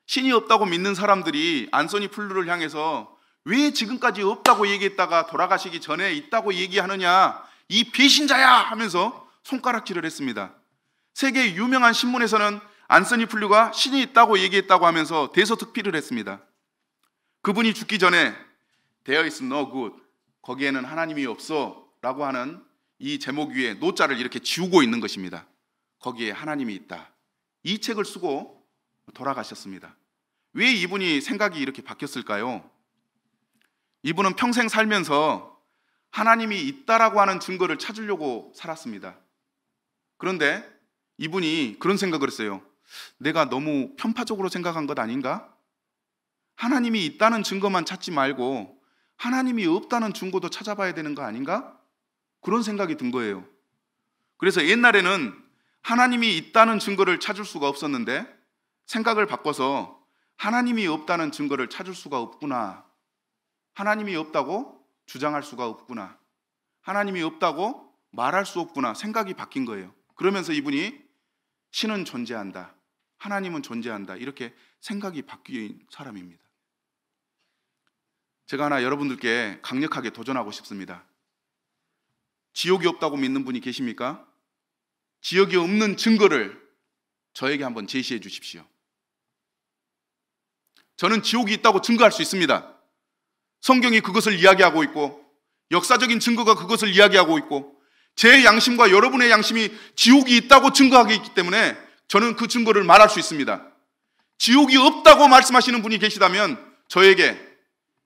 신이 없다고 믿는 사람들이 안소니 플루를 향해서 왜 지금까지 없다고 얘기했다가 돌아가시기 전에 있다고 얘기하느냐, 이 배신자야 하면서 손가락질을 했습니다. 세계 유명한 신문에서는 안소니 플루가 신이 있다고 얘기했다고 하면서 대서특필을 했습니다. 그분이 죽기 전에 There is no good, 거기에는 하나님이 없어 라고 하는 이 제목 위에 노자를 이렇게 지우고 있는 것입니다. 거기에 하나님이 있다. 이 책을 쓰고 돌아가셨습니다. 왜 이분이 생각이 이렇게 바뀌었을까요? 이분은 평생 살면서 하나님이 있다라고 하는 증거를 찾으려고 살았습니다. 그런데 이분이 그런 생각을 했어요. 내가 너무 편파적으로 생각한 것 아닌가? 하나님이 있다는 증거만 찾지 말고 하나님이 없다는 증거도 찾아봐야 되는 거 아닌가? 그런 생각이 든 거예요. 그래서 옛날에는 하나님이 있다는 증거를 찾을 수가 없었는데 생각을 바꿔서 하나님이 없다는 증거를 찾을 수가 없구나. 하나님이 없다고 주장할 수가 없구나. 하나님이 없다고 말할 수 없구나. 생각이 바뀐 거예요. 그러면서 이분이 신은 존재한다. 하나님은 존재한다. 이렇게 생각이 바뀐 사람입니다. 제가 하나 여러분들께 강력하게 도전하고 싶습니다. 지옥이 없다고 믿는 분이 계십니까? 지옥이 없는 증거를 저에게 한번 제시해 주십시오. 저는 지옥이 있다고 증거할 수 있습니다. 성경이 그것을 이야기하고 있고 역사적인 증거가 그것을 이야기하고 있고 제 양심과 여러분의 양심이 지옥이 있다고 증거하기 있기 때문에 저는 그 증거를 말할 수 있습니다. 지옥이 없다고 말씀하시는 분이 계시다면 저에게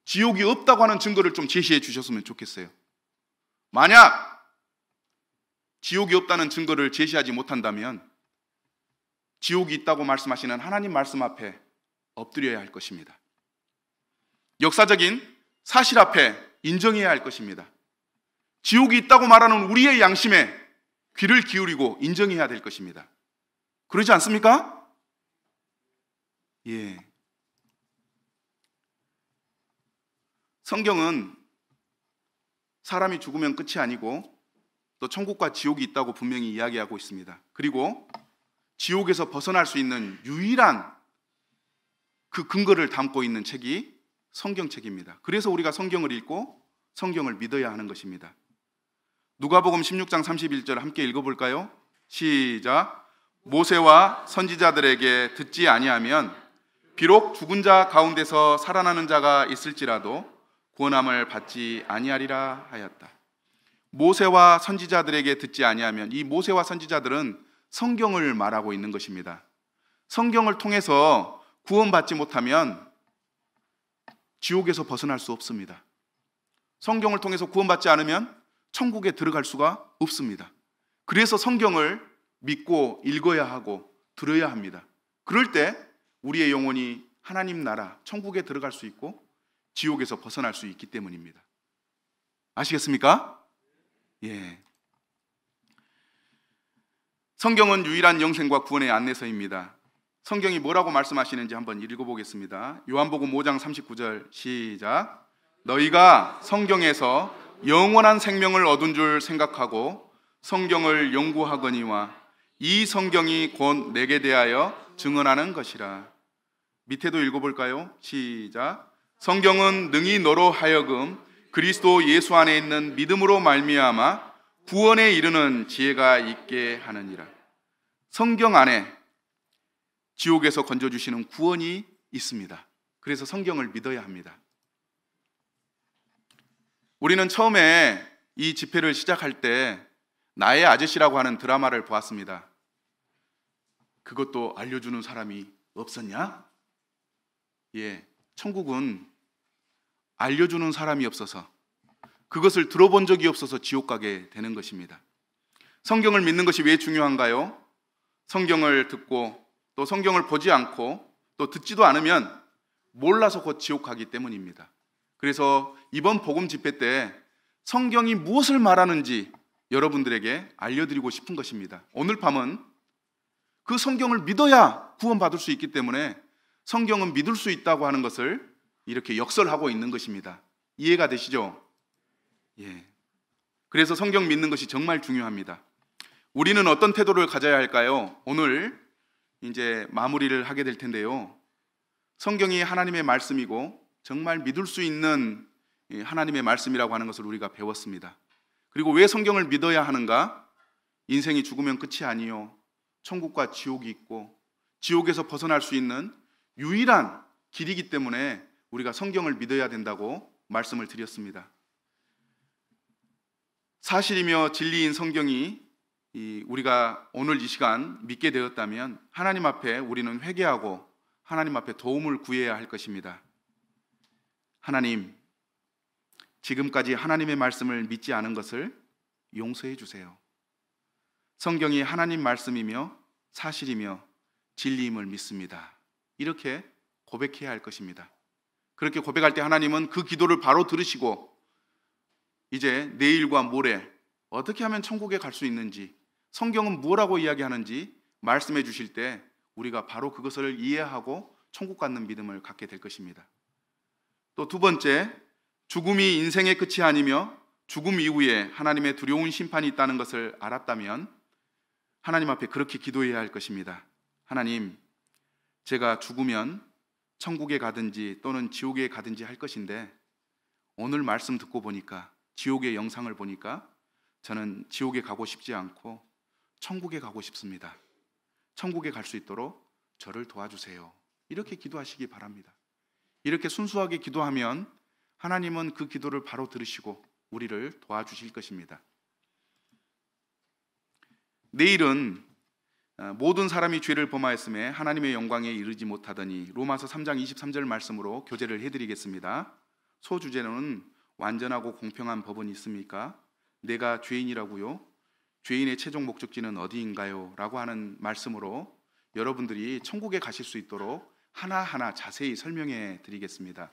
지옥이 없다고 하는 증거를 좀 제시해 주셨으면 좋겠어요. 만약 지옥이 없다는 증거를 제시하지 못한다면 지옥이 있다고 말씀하시는 하나님 말씀 앞에 엎드려야 할 것입니다. 역사적인 사실 앞에 인정해야 할 것입니다. 지옥이 있다고 말하는 우리의 양심에 귀를 기울이고 인정해야 될 것입니다. 그러지 않습니까? 예. 성경은 사람이 죽으면 끝이 아니고 또 천국과 지옥이 있다고 분명히 이야기하고 있습니다. 그리고 지옥에서 벗어날 수 있는 유일한 그 근거를 담고 있는 책이 성경책입니다. 그래서 우리가 성경을 읽고 성경을 믿어야 하는 것입니다. 누가복음 16장 31절 함께 읽어볼까요? 시작. 모세와 선지자들에게 듣지 아니하면 비록 죽은 자 가운데서 살아나는 자가 있을지라도 구원함을 받지 아니하리라 하였다. 모세와 선지자들에게 듣지 아니하면, 이 모세와 선지자들은 성경을 말하고 있는 것입니다. 성경을 통해서 구원받지 못하면 지옥에서 벗어날 수 없습니다. 성경을 통해서 구원받지 않으면 천국에 들어갈 수가 없습니다. 그래서 성경을 믿고 읽어야 하고 들어야 합니다. 그럴 때 우리의 영혼이 하나님 나라 천국에 들어갈 수 있고 지옥에서 벗어날 수 있기 때문입니다. 아시겠습니까? 예. 성경은 유일한 영생과 구원의 안내서입니다. 성경이 뭐라고 말씀하시는지 한번 읽어보겠습니다. 요한복음 5장 39절 시작. 너희가 성경에서 영원한 생명을 얻은 줄 생각하고 성경을 연구하거니와 이 성경이 곧 내게 대하여 증언하는 것이라. 밑에도 읽어볼까요? 시작. 성경은 능히 너로 하여금 그리스도 예수 안에 있는 믿음으로 말미암아 구원에 이르는 지혜가 있게 하느니라. 성경 안에 지옥에서 건져주시는 구원이 있습니다. 그래서 성경을 믿어야 합니다. 우리는 처음에 이 집회를 시작할 때 나의 아저씨라고 하는 드라마를 보았습니다. 그것도 알려주는 사람이 없었냐? 예, 천국은 알려주는 사람이 없어서, 그것을 들어본 적이 없어서 지옥 가게 되는 것입니다. 성경을 믿는 것이 왜 중요한가요? 성경을 듣고 또 성경을 보지 않고 또 듣지도 않으면 몰라서 곧 지옥 가기 때문입니다. 그래서 이번 복음 집회 때 성경이 무엇을 말하는지 여러분들에게 알려드리고 싶은 것입니다. 오늘 밤은 그 성경을 믿어야 구원받을 수 있기 때문에 성경은 믿을 수 있다고 하는 것을 이렇게 역설하고 있는 것입니다. 이해가 되시죠? 예. 그래서 성경 믿는 것이 정말 중요합니다. 우리는 어떤 태도를 가져야 할까요? 오늘 이제 마무리를 하게 될 텐데요. 성경이 하나님의 말씀이고 정말 믿을 수 있는 하나님의 말씀이라고 하는 것을 우리가 배웠습니다. 그리고 왜 성경을 믿어야 하는가? 인생이 죽으면 끝이 아니요, 천국과 지옥이 있고 지옥에서 벗어날 수 있는 유일한 길이기 때문에 우리가 성경을 믿어야 된다고 말씀을 드렸습니다. 사실이며 진리인 성경이 우리가 오늘 이 시간 믿게 되었다면 하나님 앞에 우리는 회개하고 하나님 앞에 도움을 구해야 할 것입니다. 하나님, 지금까지 하나님의 말씀을 믿지 않은 것을 용서해 주세요. 성경이 하나님 말씀이며 사실이며 진리임을 믿습니다. 이렇게 고백해야 할 것입니다. 그렇게 고백할 때 하나님은 그 기도를 바로 들으시고 이제 내일과 모레 어떻게 하면 천국에 갈 수 있는지, 성경은 뭐라고 이야기하는지 말씀해 주실 때 우리가 바로 그것을 이해하고 천국 갖는 믿음을 갖게 될 것입니다. 또 두 번째, 죽음이 인생의 끝이 아니며 죽음 이후에 하나님의 두려운 심판이 있다는 것을 알았다면 하나님 앞에 그렇게 기도해야 할 것입니다. 하나님, 제가 죽으면 천국에 가든지 또는 지옥에 가든지 할 것인데 오늘 말씀 듣고 보니까, 지옥의 영상을 보니까 저는 지옥에 가고 싶지 않고 천국에 가고 싶습니다. 천국에 갈 수 있도록 저를 도와주세요. 이렇게 기도하시기 바랍니다. 이렇게 순수하게 기도하면 하나님은 그 기도를 바로 들으시고 우리를 도와주실 것입니다. 내일은 모든 사람이 죄를 범하였음에 하나님의 영광에 이르지 못하더니 로마서 3장 23절 말씀으로 교제를 해드리겠습니다. 소주제는 완전하고 공평한 법은 있습니까? 내가 죄인이라고요? 죄인의 최종 목적지는 어디인가요? 라고 하는 말씀으로 여러분들이 천국에 가실 수 있도록 하나하나 자세히 설명해 드리겠습니다.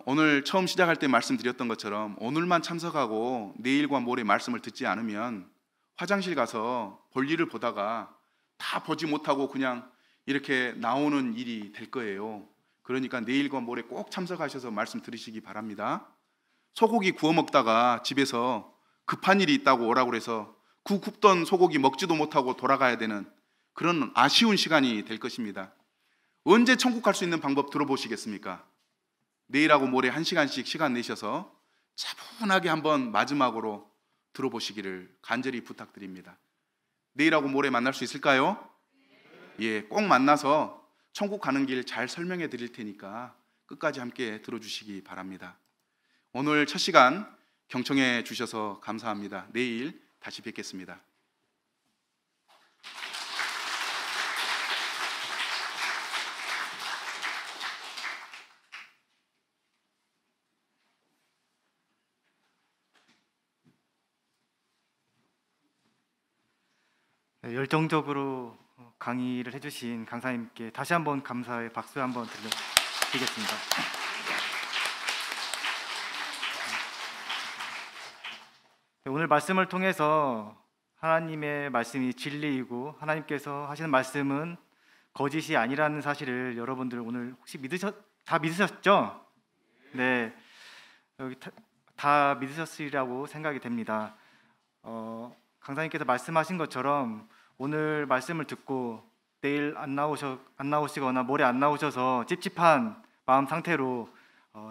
오늘 처음 시작할 때 말씀드렸던 것처럼 오늘만 참석하고 내일과 모레 말씀을 듣지 않으면 화장실 가서 볼일을 보다가 다 보지 못하고 그냥 이렇게 나오는 일이 될 거예요. 그러니까 내일과 모레 꼭 참석하셔서 말씀 들으시기 바랍니다. 소고기 구워 먹다가 집에서 급한 일이 있다고 오라고 해서 그 굽던 소고기 먹지도 못하고 돌아가야 되는 그런 아쉬운 시간이 될 것입니다. 언제 천국 갈 수 있는 방법 들어보시겠습니까? 내일하고 모레 1시간씩 시간 내셔서 차분하게 한번 마지막으로 들어보시기를 간절히 부탁드립니다. 내일하고 모레 만날 수 있을까요? 예, 꼭 만나서 천국 가는 길 잘 설명해 드릴 테니까 끝까지 함께 들어주시기 바랍니다. 오늘 첫 시간 경청해 주셔서 감사합니다. 내일 다시 뵙겠습니다. 네, 열정적으로 강의를 해주신 강사님께 다시 한번 감사의 박수 한번 드리겠습니다. 네, 오늘 말씀을 통해서 하나님의 말씀이 진리이고 하나님께서 하시는 말씀은 거짓이 아니라는 사실을 여러분들 오늘 혹시 다 믿으셨죠? 네, 여기 다 믿으셨으리라고 생각이 됩니다. 강사님께서 말씀하신 것처럼 오늘 말씀을 듣고 내일 안 나오시거나 모레 안 나오셔서 찝찝한 마음 상태로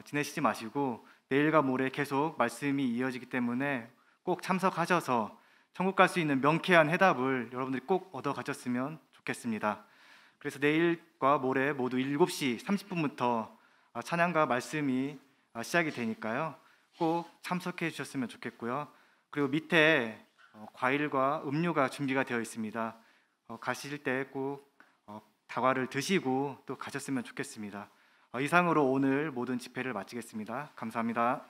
지내시지 마시고 내일과 모레 계속 말씀이 이어지기 때문에 꼭 참석하셔서 천국 갈 수 있는 명쾌한 해답을 여러분들이 꼭 얻어 가셨으면 좋겠습니다. 그래서 내일과 모레 모두 7시 30분부터 찬양과 말씀이 시작이 되니까요. 꼭 참석해 주셨으면 좋겠고요. 그리고 밑에 과일과 음료가 준비가 되어 있습니다. 가실 때 꼭 다과를 드시고 또 가셨으면 좋겠습니다. 이상으로 오늘 모든 집회를 마치겠습니다. 감사합니다.